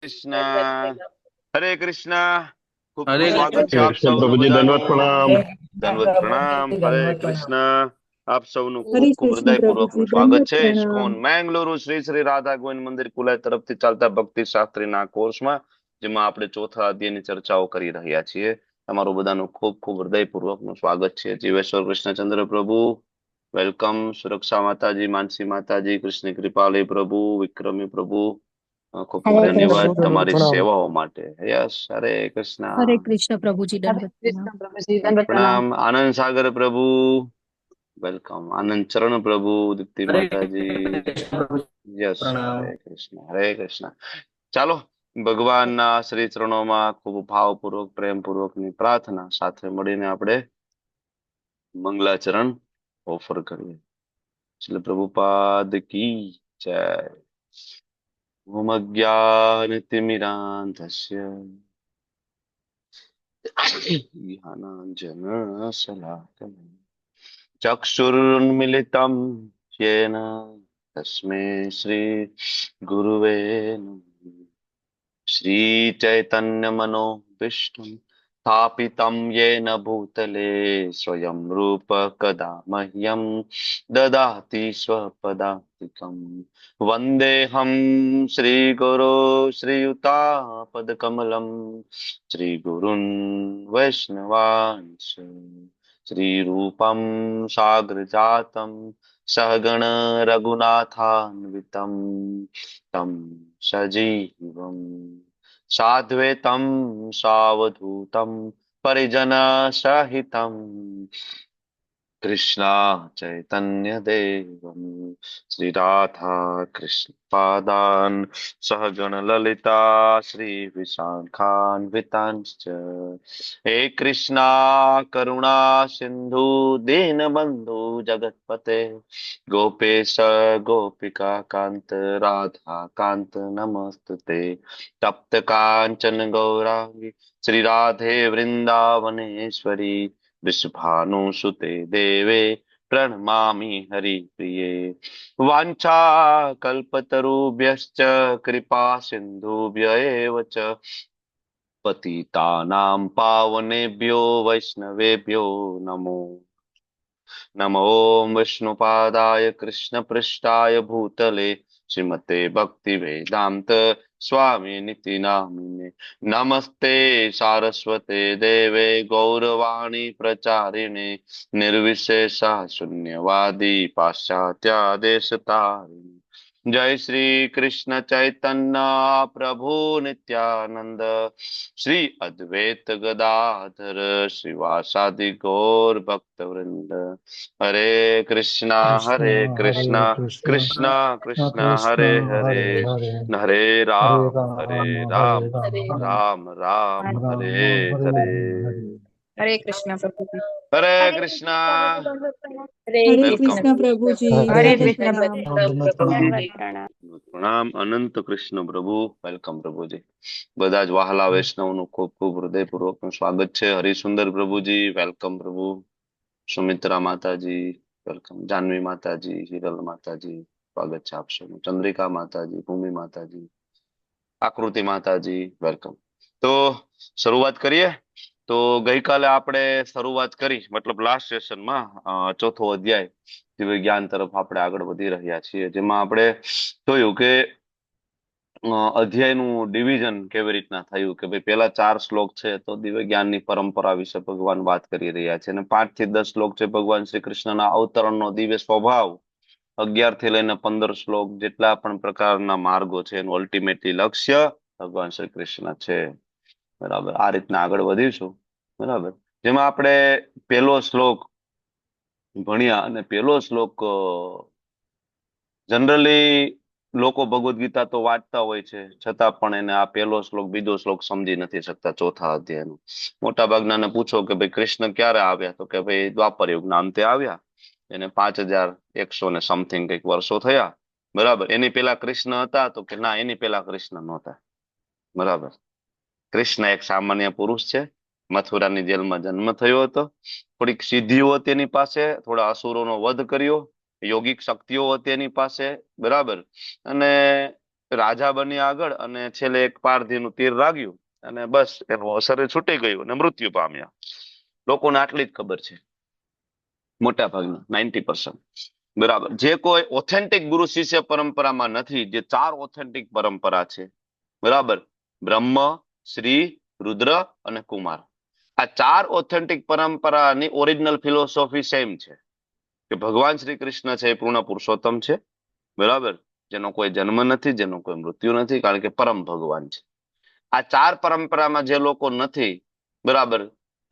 કૃષ્ણ. હરે કૃષ્ણ. ખૂબ ખૂબ હરે સ્વાગત છે આપ કૃષ્ણ સૌનું પ્રભુજી, દંડવત બધાનું. પ્રણામ. દંડવત પ્રણામ. હરે કૃષ્ણ. આપ સૌનું ખૂબ હરે ખૂબ કૃષ્ણ હૃદયપૂર્વક નું પ્રભુજી, સ્વાગત દંડવત છે પ્રણામ. ઇસ્કોન મેંગલુરુ શ્રી શ્રી રાધા ગોવિંદ મંદિર કુલાય તરફથી ચાલતા ભક્તિ શાસ્ત્રીના કોર્સમાં, જેમાં આપણે ચોથા અધ્યાયની ચર્ચાઓ કરી રહ્યા છીએ. તમારું બધાનું ખૂબ ખૂબ હૃદયપૂર્વક નું સ્વાગત છે. જીવેશ્વર કૃષ્ણચંદ્ર પ્રભુ વેલકમ. સુરક્ષા માતાજી, માનસી માતાજી, કૃષ્ણ કૃપાલી પ્રભુ, વિક્રમી પ્રભુ, ખૂબ ખૂબ હરે ધન્યવાદ કૃષ્ણ. દંડવત તમારી પ્રણામ. સેવાઓ માટે. યસ, હરે હરે કૃષ્ણ. કૃષ્ણ પ્રભુજી, હરે દંડવત પ્રણામ. કૃષ્ણ પ્રભુજી દંડવત પ્રણામ. પ્રણામ. આનંદ સાગર પ્રભુ વેલકમ. આનંદ ચરણ પ્રભુ, દીપ્તિ હરે માતાજી. કૃષ્ણ યસ, પ્રણામ. હરે કૃષ્ણ, હરે કૃષ્ણ. ચાલો, ભગવાનના શ્રી ચરણોમાં ખૂબ ભાવપૂર્વક પ્રેમપૂર્વકની પ્રાર્થના સાથે મળીને આપણે મંગલાચરણ ઓફર કરીએ. એટલે પ્રભુપાદ કી જય. ઓમ અજ્ઞાનતિમિરાન્ધસ્ય જ્ઞાનાંજનશલાકયા ચક્ષુરુન્મિલિतं येन तस्मै श्री गुरुवे नमः. श्रीचैतन्यमनोभीष्टं स्थापितं येन भूतले स्वयं रूप कदा मह्यं ददाति स्वपदान्तिकं. वन्देऽहं श्रीगुरो श्रीयुतापदकमलं श्रीगुरुन् वैष्णवांश्च श्रीरूपं साग्रजातं सहगण रघुनाथान्वितं तं सजीवं साद्वैतं सावधूतं परिजनसहितं कृष्णा चैतन्य देवं श्रीराधा कृष्ण पादान् सहगण ललिता श्री विशाखान्वितांश्च. हे कृष्णा करुणा सिंधु दीनबंधु जगतपते गोपेश गोपिका कांत राधा कांत नमस्तुते. तप्त कांचन गौरांगी श्री राधे वृंदावनेश्वरी वृषभानुसुते देवे प्रणमामि हरिप्रिये. वाञ्छाकल्पतरुभ्यश्च कृपा सिन्धुभ्य एव च पतितानां पावनेभ्यो वैष्णवेभ्यो नमो नमो विष्णुपादाय कृष्णपृष्ठाय भूतले श्रीमते भक्ति वेदांत स्वामी निति नामिने. नमस्ते सारस्वते देवे गौरवाणी प्रचारिणे निर्विशेषा शून्यवादी पाश्चात्या देश तारिणे. जय श्री कृष्ण चैतन्य प्रभु नित्यानंद श्री अद्वैत गदाधर श्रीवासादि गौर भक्त वृंद. हरे कृष्णा कृष्ण कृष्णा हरे कृष्ण, कृष्णा कृष्णा कृष्ण हरे हरे, हरे हरे, हरे हरे हरे राम हरे राम, हरे राम, राम राम हरे राम हरे हरे. हरे. हरे कृष्ण प्रभुजी. हरे हरे कृष्णा. कृष्ण प्रभु दंडवत प्रणाम. हरे हरे वेलकम. कृष्ण कृष्ण प्रभुजी, हरे हरे दंडवत कृष्ण कृष्ण, प्रणाम. दंडवत प्रणाम. प्रभुजी प्रणाम. પ્રણામ. અનંત કૃષ્ણ પ્રભુ વેલકમ પ્રભુજી. બધા જ વહાલા વૈષ્ણવનું ખૂબ ખૂબ હૃદયપૂર્વકનું સ્વાગત છે. હરિસુંદર પ્રભુજી વેલકમ પ્રભુ. સુમિત્રા માતાજી વેલકમ. જાનવી માતાજી, હિરલ માતાજી સ્વાગત છે આપ સૌનું. ચંદ્રિકા માતાજી, ભૂમિ માતાજી, આકૃતિ માતાજી વેલકમ. તો શરૂઆત કરીએ. તો ગઈકાલે આપણે શરૂઆત કરી, મતલબ લાસ્ટ સેશનમાં ચોથો અધ્યાય દિવ્ય જ્ઞાન તરફ આપણે આગળ વધી રહ્યા છીએ, જેમાં આપણે જોયું કે અધ્યાયનું ડિવિઝન કેવી રીતના થયું. કે ભાઈ પેલા 4 શ્લોક છે તો દિવ્ય જ્ઞાનની પરંપરા વિશે ભગવાન વાત કરી રહ્યા છે, અને 5 થી 10 શ્લોક છે ભગવાન શ્રી કૃષ્ણના અવતરણનો દિવ્ય સ્વભાવ. 11 થી લઈને 15 શ્લોક જેટલા પણ પ્રકારના માર્ગો છે એનું અલ્ટિમેટલી લક્ષ્ય ભગવાન શ્રી કૃષ્ણ છે. બરાબર, આ રીતના આગળ વધીશું. બરાબર, જેમાં આપણે પહેલો શ્લોક ભણ્યા, અને પહેલો શ્લોક જનરલી લોકો ભગવદ ગીતા તો વાંચતા હોય છે, છતાં પણ એને આ પહેલો શ્લોક બીજો શ્લોક સમજી નથી શકતા ચોથા અધ્યાયનો. મોટા ભાગનાને પૂછો કે ભાઈ કૃષ્ણ ક્યારે આવ્યા, તો કે ભાઈ દ્વાપર યુગના અંતે આવ્યા. એને 5100 ને સમથિંગ કઈક વર્ષો થયા. બરાબર, એની પેલા કૃષ્ણ હતા, તો કે ના, એની પેલા કૃષ્ણ નહોતા. બરાબર, કૃષ્ણ એક સામાન્ય પુરુષ છે. મથુરાની જેલમાં જન્મ થયો હતો. થોડીક સિદ્ધિઓ હતી એની પાસે, થોડા અસુરોનો વધ કર્યો, યોગિક શક્તિઓ હતી એની પાસે. બરાબર, અને રાજા બન્યા આગળ અને છેલ્લે એક પારધીનું તીર લાગ્યું અને બસ એનું શરીર છૂટી ગયું અને મૃત્યુ પામ્યા. લોકોને આટલી જ ખબર છે, મોટા ભાગના 90%. બરાબર. જે કોઈ ઓથેન્ટિક ગુરુ શિષ્ય પરંપરામાં નથી, જે 4 ઓથેન્ટિક પરંપરા છે, બરાબર, બ્રહ્મ, શ્રી, રુદ્ર અને કુમાર, આ 4 ઓથેન્ટિક પરંપરાની ઓરિજિનલ ફિલોસોફી સેમ છે કે ભગવાન શ્રી કૃષ્ણ છે એ પૂર્ણ પુરુષોત્તમ છે, બરાબર, જેનો કોઈ જન્મ નથી, જેનો કોઈ મૃત્યુ નથી, કારણ કે પરમ ભગવાન છે. આ 4 પરંપરામાં જે લોકો નથી, બરાબર,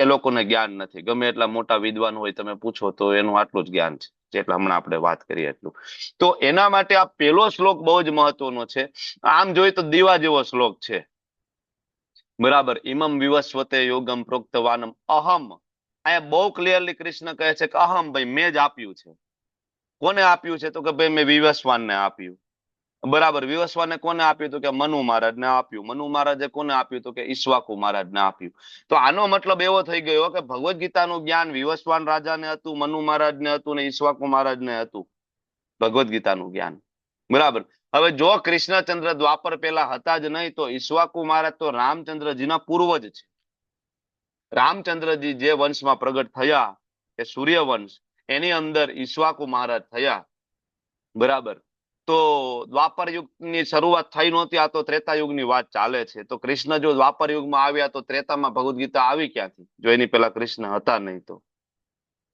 એ લોકોને જ્ઞાન નથી. ગમે એટલા મોટા વિદ્વાન હોય, તમે પૂછો તો એનું આટલું જ જ્ઞાન છે, જેટલા હમણાં આપણે વાત કરીએ એટલું. તો એના માટે આ પહેલો શ્લોક બહુ જ મહત્વનો છે. આમ જોઈએ તો દીવા જેવો શ્લોક છે, બરાબર. ઇમમ વિવસ્વતે યોગમ પ્રોક્તવાનમ અહમ. અહીંયા બહુ ક્લિયરલી કૃષ્ણ કહે છે કે અહમ, ભાઈ મેં જ આપ્યું છે. કોને આપ્યું છે? તો કે ભાઈ મેં વિવસ્વાનને આપ્યું. બરાબર. વિવસ્વાને કોને આપ્યું? તો કે મનુ મહારાજને આપ્યું. મનુ મહારાજે કોને આપ્યું? તો કે ઈક્ષ્વાકુ મહારાજને આપ્યું. તો આનો મતલબ એવો થઈ ગયો કે ભગવદ્ ગીતાનું જ્ઞાન વિવસ્વાન રાજાને હતું, મનુ મહારાજને હતું ને ઈક્ષ્વાકુ મહારાજને હતું, ભગવદ્ ગીતાનું જ્ઞાન. બરાબર. હવે જો કૃષ્ણચંદ્ર દ્વાપર પેલા હતા જ નહીં, તો ઈક્ષ્વાકુ મહારાજ તો રામચંદ્રજીના પૂર્વજ છે. રામચંદ્રજી જે વંશમાં પ્રગટ થયા, એ સૂર્યવંશ, એની અંદર ઈક્ષ્વાકુ મહારાજ થયા. બરાબર. તો દ્વાપર યુગની શરૂઆત થઈ નહોતી, આ તો ત્રેતા યુગની વાત ચાલે છે. તો કૃષ્ણ જો દ્વાપર યુગમાં આવ્યા, તો ત્રેતામાં ભગવદ્ ગીતા આવી ક્યાંથી? જો એની પેલા કૃષ્ણ હતા નહીં તો.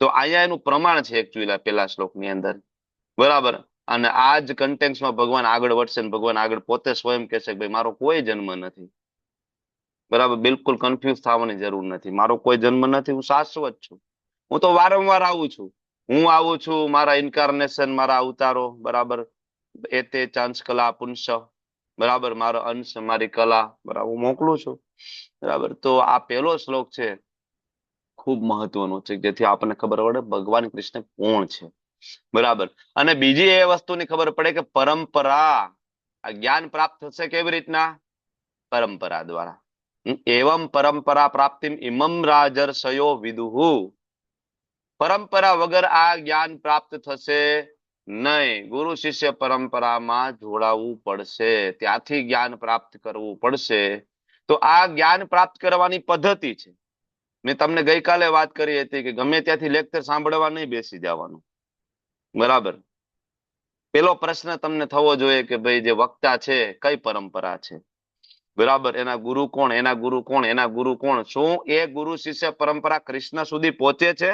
તો અહીંયા એનું પ્રમાણ છે એકચ્યુઅલી પેલા શ્લોકની અંદર, બરાબર. અને આ જ કન્ટેન્ટ્સમાં ભગવાન આગળ વધશે, ભગવાન આગળ પોતે સ્વયં કહેશે કે ભાઈ મારો કોઈ જન્મ નથી, બરાબર. બિલકુલ કન્ફ્યુઝ થવાની જરૂર નથી. મારો કોઈ જન્મ નથી, હું શાશ્વત છું. હું તો વારંવાર આવું છું. હું આવું છું, મારા ઇન્કાર્નેશન, મારા અવતારો, બરાબર, એ તે ચાંસ કલા પુંસ, બરાબર, મારો અંશ, મારી કલા, બરાબર, હું મોકલું છું. બરાબર. તો આ પહેલો શ્લોક છે, ખૂબ મહત્વનો છે, જેથી આપણને ખબર પડે ભગવાન કૃષ્ણ કોણ છે, બરાબર. અને બીજી એ વસ્તુની ખબર પડે કે પરંપરા, આ જ્ઞાન પ્રાપ્ત થશે કેવી રીતના? પરંપરા દ્વારા. એવમ પરંપરા પ્રાપ્તિ ઇમમ રાજર્ષયો વિદુહુ. પરંપરા વગર આ જ્ઞાન પ્રાપ્ત થશે નહીં. ગુરુ શિષ્ય પરંપરામાં જોડાવવું પડશે, ત્યાંથી જ્ઞાન પ્રાપ્ત કરવું પડશે. તો આ જ્ઞાન પ્રાપ્ત કરવાની પદ્ધતિ છે. મેં તમને ગઈકાલે વાત કરી હતી કે ગમે ત્યાંથી લેક્ચર સાંભળવા નહીં બેસી જવાનું, બરાબર. પેલો પ્રશ્ન તમને થવો જોઈએ કે ભાઈ જે વક્તા છે કઈ પરંપરા છે, બરાબર, એના ગુરુ કોણ, એના ગુરુ કોણ, એના ગુરુ કોણ? શું એ ગુરુ શિષ્ય પરંપરા કૃષ્ણ સુધી પહોંચે છે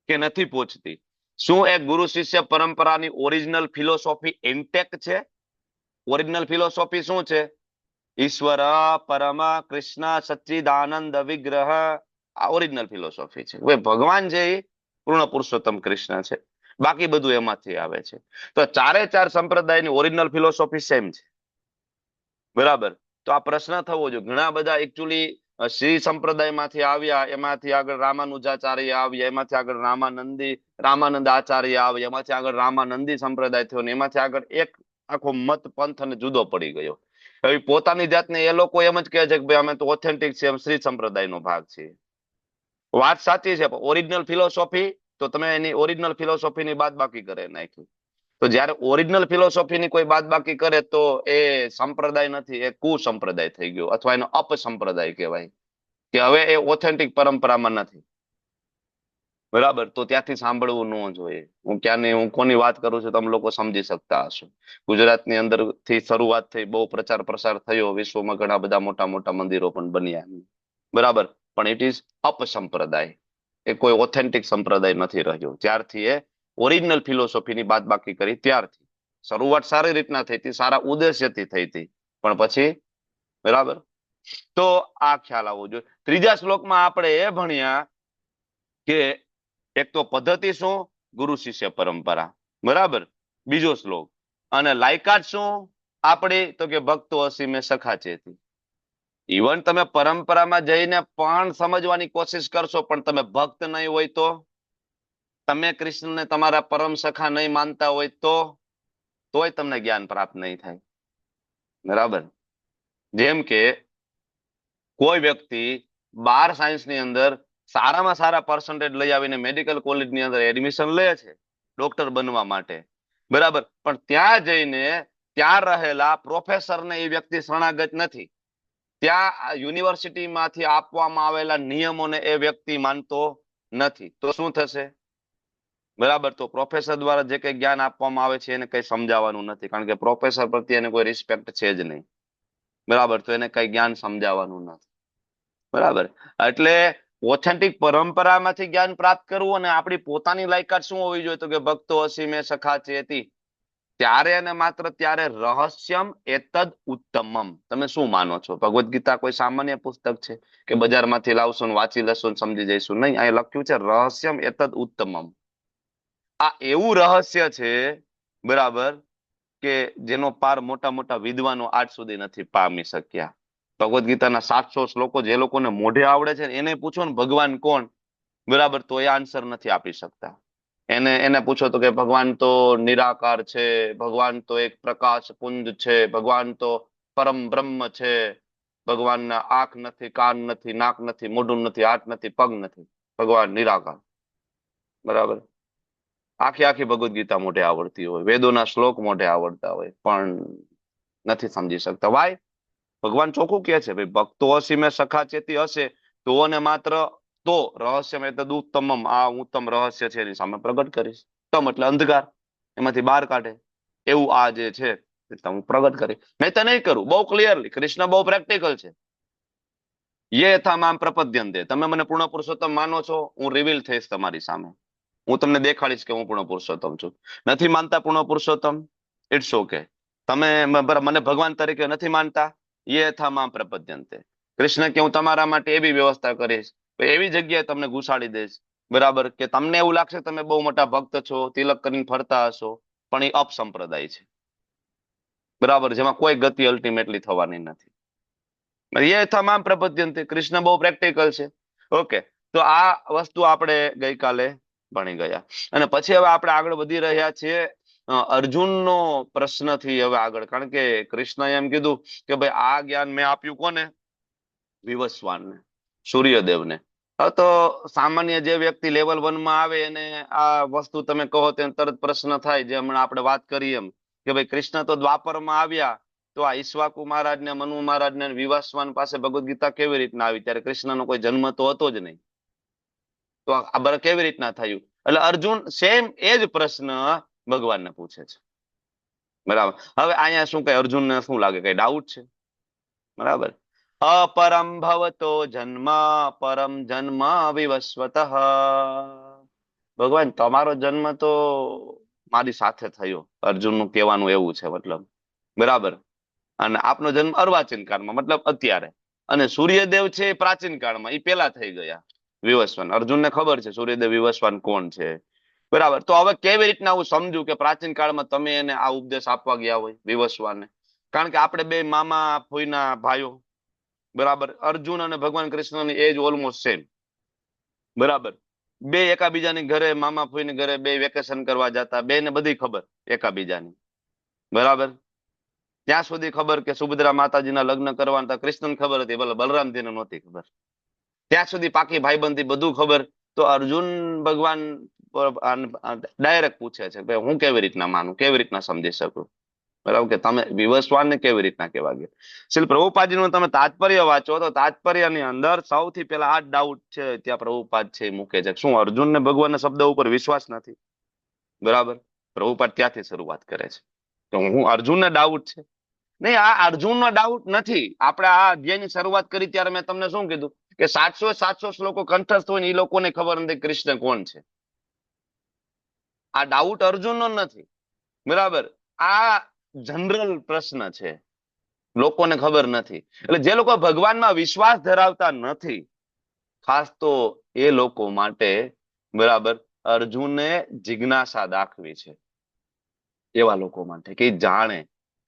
કે નથી પહોંચતી? શું એ ગુરુ શિષ્ય પરંપરાની ઓરિજિનલ ફિલોસોફી ઇન્ટેક્ટ છે? ઓરિજિનલ ફિલોસોફી શું છે? ઈશ્વર પરમ કૃષ્ણ સચ્ચિદાનંદ વિગ્રહ, આ ઓરિજિનલ ફિલોસોફી છે. ભગવાન છે એ પૂર્ણ પુરુષોત્તમ કૃષ્ણ છે, બાકી બધું એમાંથી આવે છે. તો 4 સંપ્રદાયની ઓરિજિનલ ફિલોસોફી સેમ છે, બરાબર. તો આ પ્રશ્ન થવો જોઈએ. ઘણા બધા એકચ્યુઅલી શ્રી સંપ્રદાયમાંથી આવ્યા, એમાંથી આગળ રામાનુજાચાર્ય આવ્યા, એમાંથી આગળ રામાનંદ આચાર્ય આવ્યા, એમાંથી આગળ રામાનંદી સંપ્રદાય થયો, ને એમાંથી આગળ એક આખો મત પંથ અને જુદો પડી ગયો. હવે પોતાની જાતને એ લોકો એમ જ કહે છે કે ભાઈ અમે તો ઓથેન્ટિક છે, શ્રી સંપ્રદાયનો ભાગ છે. વાત સાચી છે, પણ ઓરિજિનલ ફિલોસોફી, તો તમે એની ઓરિજિનલ ફિલોસોફીની બાદબાકી કરે નાખી. તો જયારે ઓરિજિનલ ફિલોસોફીની કોઈ બાદબાકી કરે તો એ સંપ્રદાય નથી, એ કુસંપ્રદાય થઈ ગયો, અથવા એનો અપસંપ્રદાય કહેવાય, કે હવે એ ઓથેન્ટિક પરંપરામાં નથી, બરાબર. તો ત્યાંથી સાંભળવું ન જોઈએ. હું કોની વાત કરું છું તમે લોકો સમજી શકતા હશો. ગુજરાતની અંદર થી શરૂઆત થઈ, બહુ પ્રચાર પ્રસાર થયો, વિશ્વમાં ઘણા બધા મોટા મોટા મંદિરો પણ બન્યા, બરાબર. પણ ઇટ ઇઝ અપસંપ્રદાય, એ કોઈ ઓથેન્ટિક સંપ્રદાય નથી રહ્યો. જ્યારથી એ ઓરિજિનલ ફિલોસોફીની બાદબાકી કરી ત્યારથી. શરૂઆત સારી રીતના થઈ હતી, સારા ઉદ્દેશ્યથી થઈ હતી, પણ પછી, બરાબર. તો આ ખ્યાલ આવવો જોઈએ. ત્રીજા શ્લોકમાં આપણે એ ભણ્યા કે એક તો પદ્ધતિ શું? ગુરુ શિષ્ય પરંપરા, બરાબર. બીજો શ્લોક, અને લાયકાત શું આપણી? તો કે ભક્તો અસીમે સખા ચેતી. ઇવન તમે પરંપરામાં જઈને પણ સમજવાની કોશિશ કરશો, પણ તમે ભક્ત નહીં હોય તો, તમે કૃષ્ણને તમારા પરમ સખા નહીં માનતા હોય તો, તોય તમને જ્ઞાન પ્રાપ્ત નહીં થાય, બરાબર. જેમ કે કોઈ વ્યક્તિ 12 સાયન્સની અંદર સારામાં સારા પર્સન્ટેજ લઈ આવીને મેડિકલ કોલેજની અંદર એડમિશન લે છે ડોક્ટર બનવા માટે, બરાબર. પણ ત્યાં જઈને ત્યાં રહેલા પ્રોફેસરને એ વ્યક્તિ શરણાગત નથી. ત્યાં યુનિવર્સિટીમાંથી આપવામાં આવેલા નિયમોને એ વ્યક્તિ માનતો નથી. તો શું થશે? બરાબર. તો પ્રોફેસર દ્વારા જે કઈ જ્ઞાન આપવામાં આવે છે એને કઈ સમજાવવાનું નથી, કારણ કે પ્રોફેસર પ્રત્યે એને કોઈ રિસ્પેક્ટ છે જ નહીં. બરાબર. તો એને કઈ જ્ઞાન સમજાવવાનું નથી. બરાબર. એટલે ઓથેન્ટિક પરંપરામાંથી જ્ઞાન પ્રાપ્ત કરવું અને આપણી પોતાની લાયકાત શું હોવી જોઈએ? તો કે ભક્તો અસીમે સખા ચેતી, ત્યારે અને માત્ર ત્યારે રહસ્યમ એતદ ઉત્તમમ. તમે શું માનો છો? ભગવદ્ ગીતા કોઈ સામાન્ય પુસ્તક છે કે બજારમાંથી લાવશો ને વાંચી લેશો ને સમજી જઈશું? નહીં, અહીં લખ્યું છે રહસ્યમ એતદ ઉત્તમમ. આ એવું રહસ્ય છે, બરાબર, કે જેનો પાર મોટા મોટા વિદ્વાનો આજ સુધી નથી પામી શક્યા. ભગવદ્ ગીતાના 700 શ્લોકો જે લોકોને મોઢે આવડે છે એને પૂછો ને ભગવાન કોણ, બરાબર, તો એ આન્સર નથી આપી શકતા. એને પૂછો તો કે ભગવાન તો નિરાકાર છે, ભગવાન તો એક પ્રકાશ પુંજ છે, ભગવાન તો પરમ બ્રહ્મ છે, ભગવાનના આંખ નથી, કાન નથી, નાક નથી, મોઢું નથી, હાથ નથી, પગ નથી, ભગવાન નિરાકાર. બરાબર. આખી આખી ભગવદ્ ગીતા મોઢે આવડતી હોય, વેદોના શ્લોક મોઢે આવડતા હોય, પણ નથી સમજી શકતા. વાય? ભગવાન ચોખ્ખું કહે છે, ભાઈ ભક્તો અસીમે સખા ચેતી હશે તો ને માત્ર તો રહસ્યમ એતદ ઉત્તમમ, આ ઉત્તમ રહસ્ય છે એની સામે પ્રગટ કરીશ. તમ એટલે અંધકાર, એમાંથી બહાર કાઢે એવું આ જે છે હું પ્રગટ કરીશ. નહીં તો નહીં કરું. બહુ ક્લિયરલી કૃષ્ણ બહુ પ્રેક્ટિકલ છે. યે યથા મામ પ્રપદ્યન્તે, તમે મને પૂર્ણ પુરુષોત્તમ માનો છો, હું રિવીલ થઈશ તમારી સામે, હું તમને દેખાડીશ કે હું પૂર્ણ પુરુષોત્તમ છું. નથી માનતા પૂર્ણ પુરુષોત્તમ, ઇટ્સ ઓકે. તમે મને ભગવાન તરીકે નથી માનતા, યે યથા મામ પ્રપદ્યન્તે, કૃષ્ણ કે હું તમારા માટે એવી વ્યવસ્થા કરીશ, એવી જગ્યાએ તમને ઘુસાડી દઈશ, બરાબર, કે તમને એવું લાગશે તમે બહુ મોટા ભક્ત છો, તિલક કરીને ફરતા હશો, પણ એ અપસંપ્રદાય છે, બરાબર, જેમાં કોઈ ગતિ અલ્ટિમેટલી થવાની નથી. યે તમામ પ્રપદ્યંતે, કૃષ્ણ બહુ પ્રેક્ટિકલ છે. ઓકે, તો આ વસ્તુ આપણે ગઈકાલે ભણી ગયા. અને પછી હવે આપણે આગળ વધી રહ્યા છીએ અર્જુનનો પ્રશ્નથી હવે આગળ, કારણ કે કૃષ્ણએ એમ કીધું કે ભાઈ આ જ્ઞાન મેં આપ્યું કોને? વિવસ્વાનને, સૂર્યદેવને. તો સામાન્ય જે વ્યક્તિ લેવલ 1 માં આવે એને આ વસ્તુ તમે કહો તેને તરત પ્રશ્ન થાય, જે હમણાં આપણે વાત કરી એમ, કે ભાઈ કૃષ્ણ તો દ્વાપરમાં આવ્યા, તો આ ઈશ્વાકુ મહારાજ ને મનુ મહારાજ ને વિવાસવાન પાસે ભગવદ્ ગીતા કેવી રીતના આવી? ત્યારે કૃષ્ણનો કોઈ જન્મ તો હતો જ નહીં, તો આ કેવી રીતના થયું? એટલે અર્જુન સેમ એ જ પ્રશ્ન ભગવાનને પૂછે છે. બરાબર. હવે અહીંયા શું કઈ અર્જુનને શું લાગે? કઈ ડાઉટ છે? બરાબર. અપરમ ભવતો જન્મ પરમ જન્મ વિવસ્વતઃ, ભગવાન તમારો જન્મ તો મારી સાથે થયો, અર્જુનનું કહેવાનું એવું છે, મતલબ, બરાબર, અને આપનો જન્મ અર્વાચીન કાળમાં, મતલબ અત્યારે, અને સૂર્યદેવ છે એ પ્રાચીન કાળમાં, એ પેલા થઈ ગયા વિવસ્વાન. અર્જુનને ખબર છે સૂર્યદેવ વિવસ્વાન કોણ છે, બરાબર. તો હવે કેવી રીતના હું સમજુ કે પ્રાચીન કાળમાં તમે એને આ ઉપદેશ આપવા ગયા હોય વિવસ્વાનને? કારણ કે આપણે બે મામા ફોઈના ભાઈઓ, બરાબર, અર્જુન અને ભગવાન કૃષ્ણની એજ ઓલમોસ્ટ સેમ, બરાબર. બે એકાબીજાની ઘરે, મામા ફોઈની ઘરે બે વેકેશન કરવા જતા, બે ને બધી ખબર એકાબીજાની, બરાબર. ત્યાં સુધી ખબર કે સુભદ્રા માતાજીના લગ્ન કરવાના હતા, કૃષ્ણને ખબર હતી, ભલે બલરામજીને નહોતી ખબર. ત્યાં સુધી પાકી ભાઈબંધી બધું ખબર. તો અર્જુન ભગવાન ડાયરેક્ટ પૂછે છે ભાઈ હું કેવી રીતના માનું, કેવી રીતના સમજી શકું, બરાબર, કે તમે વિવસ્વાનને કેવી રીતના કહેવા ગયા? શ્રીલ પ્રભુપાદજીનું તમે તાત્પર્ય વાંચો તો તાત્પર્યની અંદર સૌથી પહેલા આ ડાઉટ છે, ત્યાં પ્રભુપાદ છે એ મૂકે છે, શું અર્જુનને ભગવાનના શબ્દ ઉપર વિશ્વાસ નથી? બરાબર. પ્રભુપાદ ત્યાંથી શરૂઆત કરે છે, તો હું અર્જુનને ડાઉટ છે? નહીં, આ અર્જુનનો ડાઉટ નથી. આપણે આ અધ્યાયની શરૂઆત કરી ત્યારે મેં તમને શું કીધું કે 700 શ્લોકો કંઠસ્થ હોય ને એ લોકોને ખબર નથી કૃષ્ણ કોણ છે. આ ડાઉટ અર્જુનનો નથી, બરાબર. આ જનરલ પ્રશ્ન છે, લોકોને ખબર નથી. એટલે જે લોકો ભગવાનમાં વિશ્વાસ ધરાવતા નથી, ખાસ તો એ લોકો માટે, બરાબર, અર્જુને જિજ્ઞાસા દાખવી છે, એવા લોકો માટે કે જાણે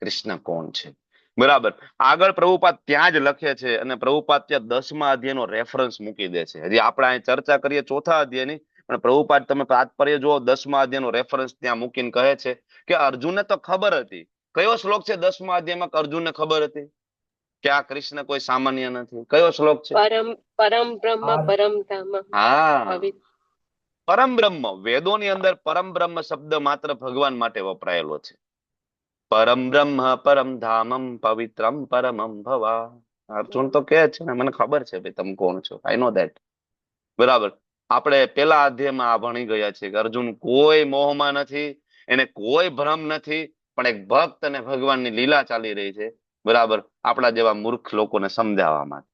કૃષ્ણ કોણ છે, બરાબર. આગળ પ્રભુપાદ ત્યાં જ લખે છે, અને પ્રભુપાદ ત્યાં 10મા અધ્યાયનો રેફરન્સ મૂકી દે છે. હજી આપણે અહીં ચર્ચા કરીએ 4થા અધ્યાયની, પણ પ્રભુપાદ તમે તાત્પર્ય જુઓ, 10મા અધ્યાયનો રેફરન્સ ત્યાં મૂકીને કહે છે કે અર્જુનને તો ખબર હતી. કયો શ્લોક છે 10મા અધ્યાયમાં અર્જુનને ખબર હતી કે આ કૃષ્ણ કોઈ સામાન્ય નથી? કયો શ્લોક છે? પરમ પરમ બ્રહ્મ પરમ ધામ. હા, પરમ બ્રહ્મ. વેદોની અંદર પરમ બ્રહ્મ શબ્દ માત્ર ભગવાન માટે વપરાયેલો છે. પરમ બ્રહ્મ પરમ ધામમ પવિત્રમ પરમમ ભવા. અર્જુન તો કહે છે ને, મને ખબર છે ભાઈ તમે કોણ છો, આઈ નો ધેટ. બરાબર. આપણે પેલા અધ્યાયમાં આ ભણી ગયા છે કે અર્જુન કોઈ મોહમાં નથી, એને કોઈ ભ્રમ નથી, પણ એક ભક્ત અને ભગવાનની લીલા ચાલી રહી છે. બરાબર. આપણા જેવા મૂર્ખ લોકોને સમજાવવા માટે,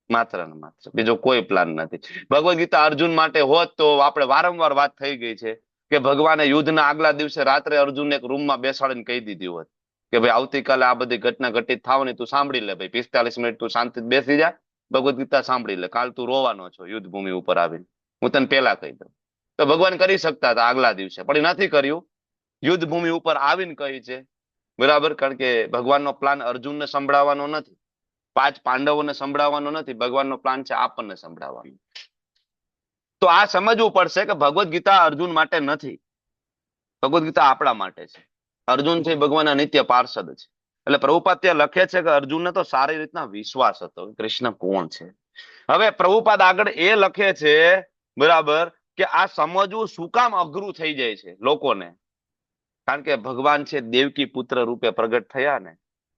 માત્ર ને માત્ર, બીજો કોઈ પ્લાન નથી. ભગવદ ગીતા અર્જુન માટે હોત તો આપણે વારંવાર વાત થઈ ગઈ છે કે ભગવાને યુદ્ધના આગલા દિવસે રાત્રે અર્જુનને એક રૂમમાં બેસાડીને કહી દીધી હોત કે ભાઈ આવતીકાલે આ બધી ઘટના ઘટિત થવાની, તું સાંભળી લે ભાઈ, 45 મિનિટ તું શાંતિથી બેસી જા, ભગવદ ગીતા સાંભળી લે, કાલ તું રોવાનો છો યુદ્ધ ભૂમિ ઉપર આવીને, હું તને પેલા કહી દઉં. તો ભગવાન કરી શકતા હતા આગલા દિવસે, પણ એ નથી કર્યું. યુદ્ધ ભૂમિ ઉપર આવીને કહી છે. બરાબર. કારણ કે ભગવાનનો પ્લાન અર્જુનને સંભળાવવાનો નથી, 5 પાંડવોને સંભળાવવાનો નથી, ભગવાનનો પ્લાન છે આપણને સંભળાવવાનો. તો આ સમજવું પડશે કે ભગવદ ગીતા અર્જુન માટે નથી, ભગવદ ગીતા આપણા માટે છે. અર્જુન છે ભગવાનના નિત્ય પાર્ષદ છે. એટલે પ્રભુપાદ ત્યાં લખે છે કે અર્જુનને તો સારી રીતના વિશ્વાસ હતો કૃષ્ણ કોણ છે. હવે પ્રભુપાદ આગળ એ લખે છે, બરાબર, કે આ સમજવું શું કામ અઘરું થઈ જાય છે લોકોને. કારણ કે ભગવાન છે દેવકી પુત્ર રૂપે પ્રગટ થયા ને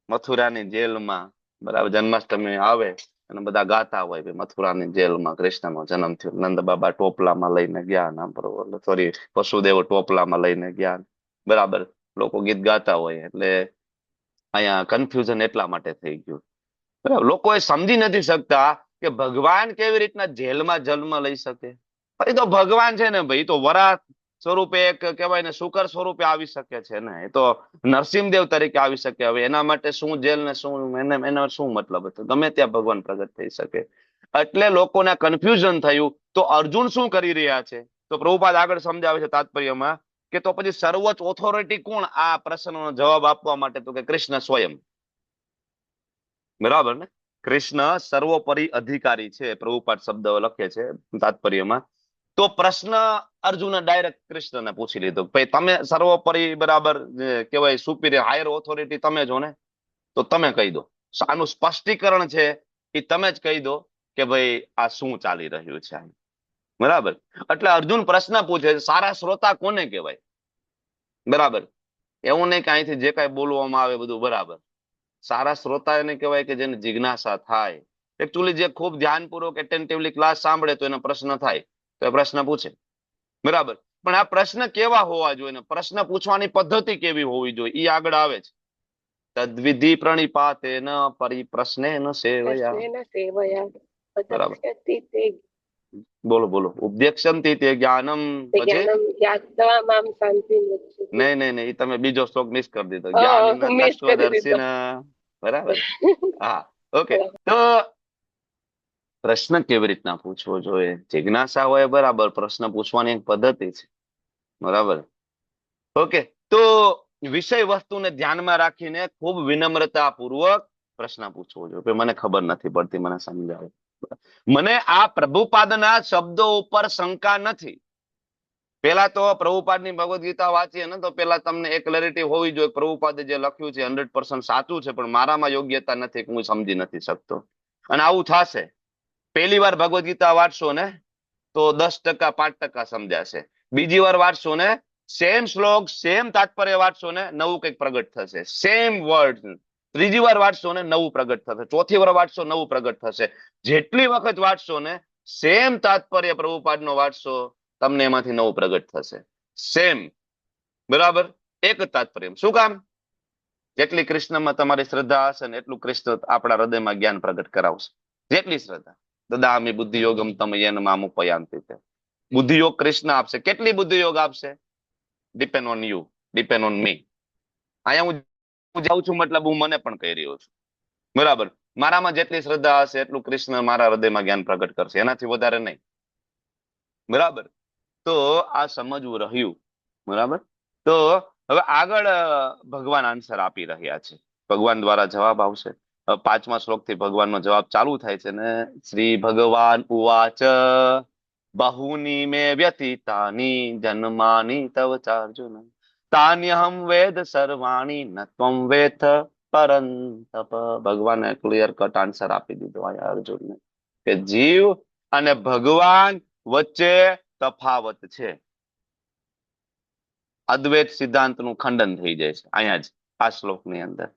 મથુરાની જેલમાં. બરાબર. જન્માષ્ટમી આવે અને બધા ગાતા હોય ભાઈ મથુરાની જેલમાં કૃષ્ણનો જન્મ થયો, નંદ બાબા ટોપલામાં લઈને ગયા, સોરી વસુદેવ ટોપલામાં લઈને ગયા. બરાબર. લોકો ગીત ગાતા હોય એટલે અહીંયા કન્ફ્યુઝન એટલા માટે થઈ ગયું. બરાબર. લોકો એ સમજી નથી શકતા કે ભગવાન કેવી રીતના જેલમાં જન્મ લઈ શકે. એ તો ભગવાન છે ને ભાઈ, તો વરાહ સ્વરૂપે, એક કહેવાય ને શુકર સ્વરૂપે આવી શકે છે ને, એ તો નરસિંહદેવ તરીકે આવી શકે. હવે એના માટે શું જેલ ને શું, એનો શું મતલબ હતો, ગમે ત્યાં ભગવાન પ્રગટ થઈ શકે. એટલે લોકોને કન્ફ્યુઝન થયું. તો અર્જુન શું કરી રહ્યા છે, તો પ્રભુપાદ આગળ સમજાવે છે તાત્પર્યમાં કે તો પછી સર્વોચ્ચ ઓથોરિટી કોણ આ પ્રશ્નનો જવાબ આપવા માટે, તો કે કૃષ્ણ સ્વયં. બરાબર ને. કૃષ્ણ સર્વોપરી અધિકારી છે, પ્રભુપાદ શબ્દ લખે છે તાત્પર્યમાં. તો પ્રશ્ન અર્જુને ડાયરેક્ટ કૃષ્ણને પૂછી લીધો, ભાઈ તમે સર્વોપરી, બરાબર, કહેવાય સુપીરિયર હાયર ઓથોરિટી તમે જો ને, તો તમે કહી દો. આનું સ્પષ્ટીકરણ છે એ તમે જ કહી દો કે ભાઈ આ શું ચાલી રહ્યું છે. બરાબર. એટલે અર્જુન પ્રશ્ન પૂછે છે. સારા શ્રોતા કોને કહેવાય? બરાબર. એવું નહીં કે અહીંથી જે કાંઈ બોલવામાં આવે બધું બરાબર. સારા શ્રોતા એને કહેવાય કે જેને જિજ્ઞાસા થાય. એકચ્યુઅલી જે ખૂબ ધ્યાનપૂર્વક એટેન્ટિવલી ક્લાસ સાંભળે તો એનો પ્રશ્ન થાય, તો એ પ્રશ્ન પૂછે. બરાબર. પણ આ પ્રશ્ન કેવા હોવા જોઈએ, પ્રશ્ન પૂછવાની પદ્ધતિ કેવી હોવી જોઈએ, એ આગળ આવે છે. તદ્વિધિ પ્રણિપાતેન પરિપ્રશ્નેન સેવયા. પ્રશ્નેન સેવયા બરાબર. પદક્ષ્યતિ તે બોલો બોલો. ઉપદેક્ષંતિ તે જ્ઞાનમ. પછી જ્ઞાનમ જ્ઞાત્વા મામ શાંતિમ ગચ્છતિ. નહીં નહીં નહીં, એ તમે બીજો શ્લોક મિસ કરી દીધો. મિસ કરી દીધો. જ્ઞાનિન. બરાબર. હા. ઓકે. તો પ્રશ્ન કેવી રીતના પૂછવો જોઈએ, જિજ્ઞાસા હોય, બરાબર, પ્રશ્ન પૂછવાની એક પદ્ધતિ છે. બરાબર. ઓકે. તો વિષય વસ્તુને ધ્યાનમાં રાખીને ખૂબ વિનમ્રતા પૂર્વક પ્રશ્ન પૂછવો જોઈએ. મને ખબર નથી પડતી, મને સમજાવો. મને આ પ્રભુપાદના શબ્દો ઉપર શંકા નથી. પેલા તો પ્રભુપાદની ભગવદ ગીતા વાંચીએ ને તો પેલા તમને એક ક્લેરિટી હોવી જોઈએ, પ્રભુપાદે જે લખ્યું છે 100% સાચું છે, પણ મારામાં યોગ્યતા નથી, હું સમજી નથી શકતો. અને આવું થશે. પહેલી વાર ભગવદ ગીતા વાંચશો ને તો 10%, 5% સમજાશે. બીજી વાર વાંચશો ને, સેમ શ્લોક સેમ તાત્પર્ય વાંચશો ને, નવું કંઈક પ્રગટ થશે, સેમ વર્ડ. ત્રીજી વાર વાંચશો ને નવું પ્રગટ થશે, ચોથી વાર વાંચશો નવું પ્રગટ થશે. જેટલી વખત વાંચશો ને સેમ તાત્પર્ય પ્રભુપાદનો વાંચશો, તમને એમાંથી નવું પ્રગટ થશે. સેમ. બરાબર. એક જ તાત્પર્ય. શું કામ? જેટલી કૃષ્ણમાં તમારી શ્રદ્ધા હશે ને એટલું કૃષ્ણ આપણા હૃદયમાં જ્ઞાન પ્રગટ કરાવશે. જેટલી શ્રદ્ધા. દદામિ બુદ્ધિયોગમ તમ યેન મામુપયાન્તિ. બુદ્ધિયોગ કૃષ્ણ આપશે. કેટલી બુદ્ધિયોગ આપશે? Depend on you, depend on me. અહીંયા હું જાઉં છું મતલબ હું મને પણ કહી રહ્યો છું. બરાબર. મારામાં જેટલી શ્રદ્ધા હશે એટલું કૃષ્ણ મારા હૃદયમાં જ્ઞાન પ્રગટ કરશે, એનાથી વધારે નહીં. બરાબર. તો આ સમજવું રહ્યું. બરાબર. તો હવે આગળ ભગવાન આન્સર આપી રહ્યા છે, ભગવાન દ્વારા જવાબ આવશે. 5મા શ્લોકથી ભગવાનનો જવાબ ચાલુ થાય છે ને, શ્રી ભગવાન ઉવાચ બહુની મે વ્યતીતાની જન્માની તવ ચાર્જુન તાન્યહમ વેદ સર્વાણી ન ત્વમ વેત્થ પરંતપ. ભગવાને ક્લિયર કટ આન્સર આપી દીધો અહીંયા અર્જુનને કે જીવ અને ભગવાન વચ્ચે તફાવત છે. અદ્વૈત સિદ્ધાંતનું ખંડન થઈ જાય છે અહીંયા જ આ શ્લોકની અંદર.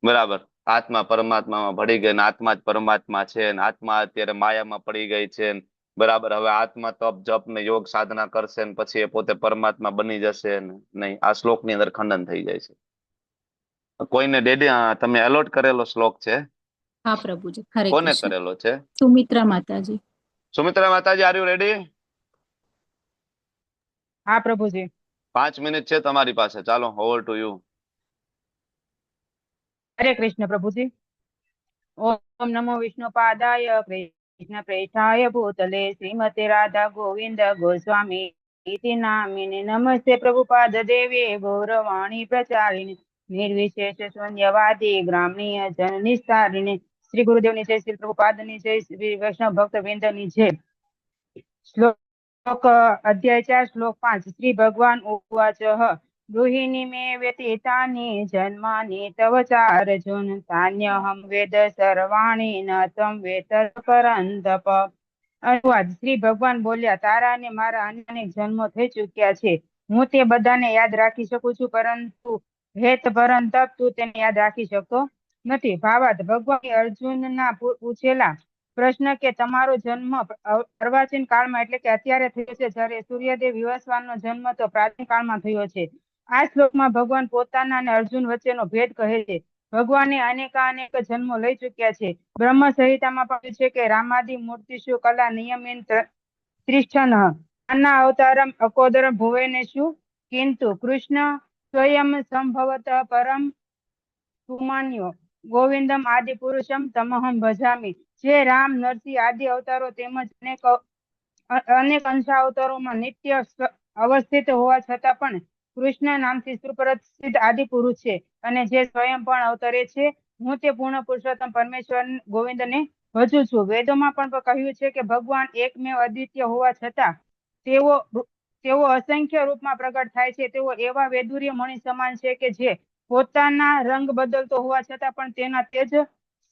બરાબર. આત્મા પરમાત્મામાં ભળી ગઈ ને આત્મા જ પરમાત્મા છે ને આત્મા અત્યારે માયામાં પડી ગઈ છે ને બરાબર. હવે આત્મા તપ જપ ને યોગ સાધના કરશે ને પછી એ પોતે પરમાત્મા બની જશે ને નહીં. આ શ્લોકની અંદર ખંડન થઈ જાય છે. કોઈને તમે એલોટ કરેલો શ્લોક છે? હા પ્રભુજી, હરે કોને કૃષ્ણ. કરેલો છે? સુમિત્રા માતાજી. સુમિત્રા માતાજી, આર યુ રેડી? હા પ્રભુજી. 5 મિનિટ છે તમારી પાસે. ચાલો, ઓવર ટુ યુ. હરે કૃષ્ણ પ્રભુજી. ઓમ નમો વિષ્ણુપાદાય કૃષ્ણ પ્રેષ્ઠાય ભૂતલે શ્રીમતે રાધા ગોવિંદ ગોસ્વામી ઇતિ નામિને નમસ્તે પ્રભુપાદ દેવી ગૌરવાણી પ્રચારિણી નિર્વિશેષ શૂન્યવાદી ગ્રામીય જન નિસ્તારિણી. શ્રી ગુરુદેવની જય, શ્રી પ્રભુપાદની જય, શ્રી વૈષ્ણવ ભક્ત વૃંદની જય. શ્લોક અધ્યાય 4 શ્લોક 5. શ્રી ભગવાન ઉવાચ ગૃહિણી મે વ્યતીતાની જન્માની તવ ચાર્જુન તાન્યહમ વેદ સર્વાણી ન તમ વેતર પરંતપ. અનુવાદ. શ્રી ભગવાન બોલ્યા, તારા અને મારા અનેક જન્મો થઈ ચૂક્યા છે. હું તે બધાને યાદ રાખી શકું છું, પરંતુ હેત પરંતપ તું તેને યાદ રાખી શકતો નથી. ભાવાર્થ. ભગવાન અર્જુનના પૂછેલા પ્રશ્ન કે તમારો જન્મ અર્વાચીન કાળમાં એટલે કે અત્યારે થયો છે, જ્યારે સૂર્યદેવ વિવસ્વાનનો જન્મ તો પ્રાચીન કાળમાં થયો છે. આ શ્લોકમાં ભગવાન પોતાના અને અર્જુન વચ્ચેનો ભેદ કહે છે. ભગવાને અનેક જન્મો લઈ ચુક્યા છે. બ્રહ્મ સંહિતામાં પણ છે કે રામાદિ મૂર્તિષુ કલા નિયમેન ત્રિષ્ઠન અન્ના અવતારમ અકોદરમ ભુવેનેષુ કિંતુ કૃષ્ણ સ્વયં સંભવત પરમ સુમાન્યો ગોવિંદમ આદિ પુરુષમ તમહમ ભજામી. જે રામ નરસિંહ આદિ અવતારો તેમજ અનેક અંશાવતારોમાં નિત્ય અવસ્થિત હોવા છતાં પણ કૃષ્ણ નામથી સુપ્રસિદ્ધ આદિ પુરુષ છે અને જે સ્વયં પણ અવતરે છે. હું તે પૂર્ણ પુરુષોત્તમ પરમેશ્વર ગોવિંદને ભજું છું. વેદોમાં પણ કહ્યું છે કે ભગવાન એકમેવ અદ્વિતીય હોવા છતાં તેઓ અસંખ્ય રૂપમાં પ્રગટ થાય છે. તેઓ એવા વૈદુર્ય મણિ સમાન છે કે જે પોતાના રંગ બદલતો હોવા છતાં પણ તેના તેજ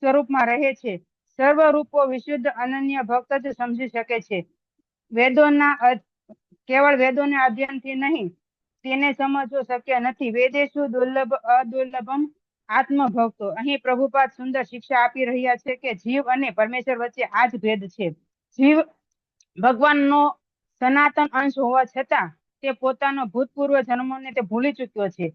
સ્વરૂપમાં રહે છે. સર્વ રૂપો વિશુદ્ધ અનન્ય ભક્ત જ સમજી શકે છે. કેવળ વેદોના અધ્યયનથી નહીં તેને સમજવું શક્ય નથી. વેદેશુ દુર્લભ અદુર્લભમ આત્મભક્તો. અહીં પ્રભુપાદ સુંદર શિક્ષા આપી રહ્યા છે કે જીવ અને પરમેશ્વર વચ્ચે આ જ ભેદ છે. જીવ ભગવાનનો સનાતન અંશ હોવા છતાં તે પોતાનો ભૂતપૂર્વ જન્મોને તે ભૂલી ચૂક્યો છે.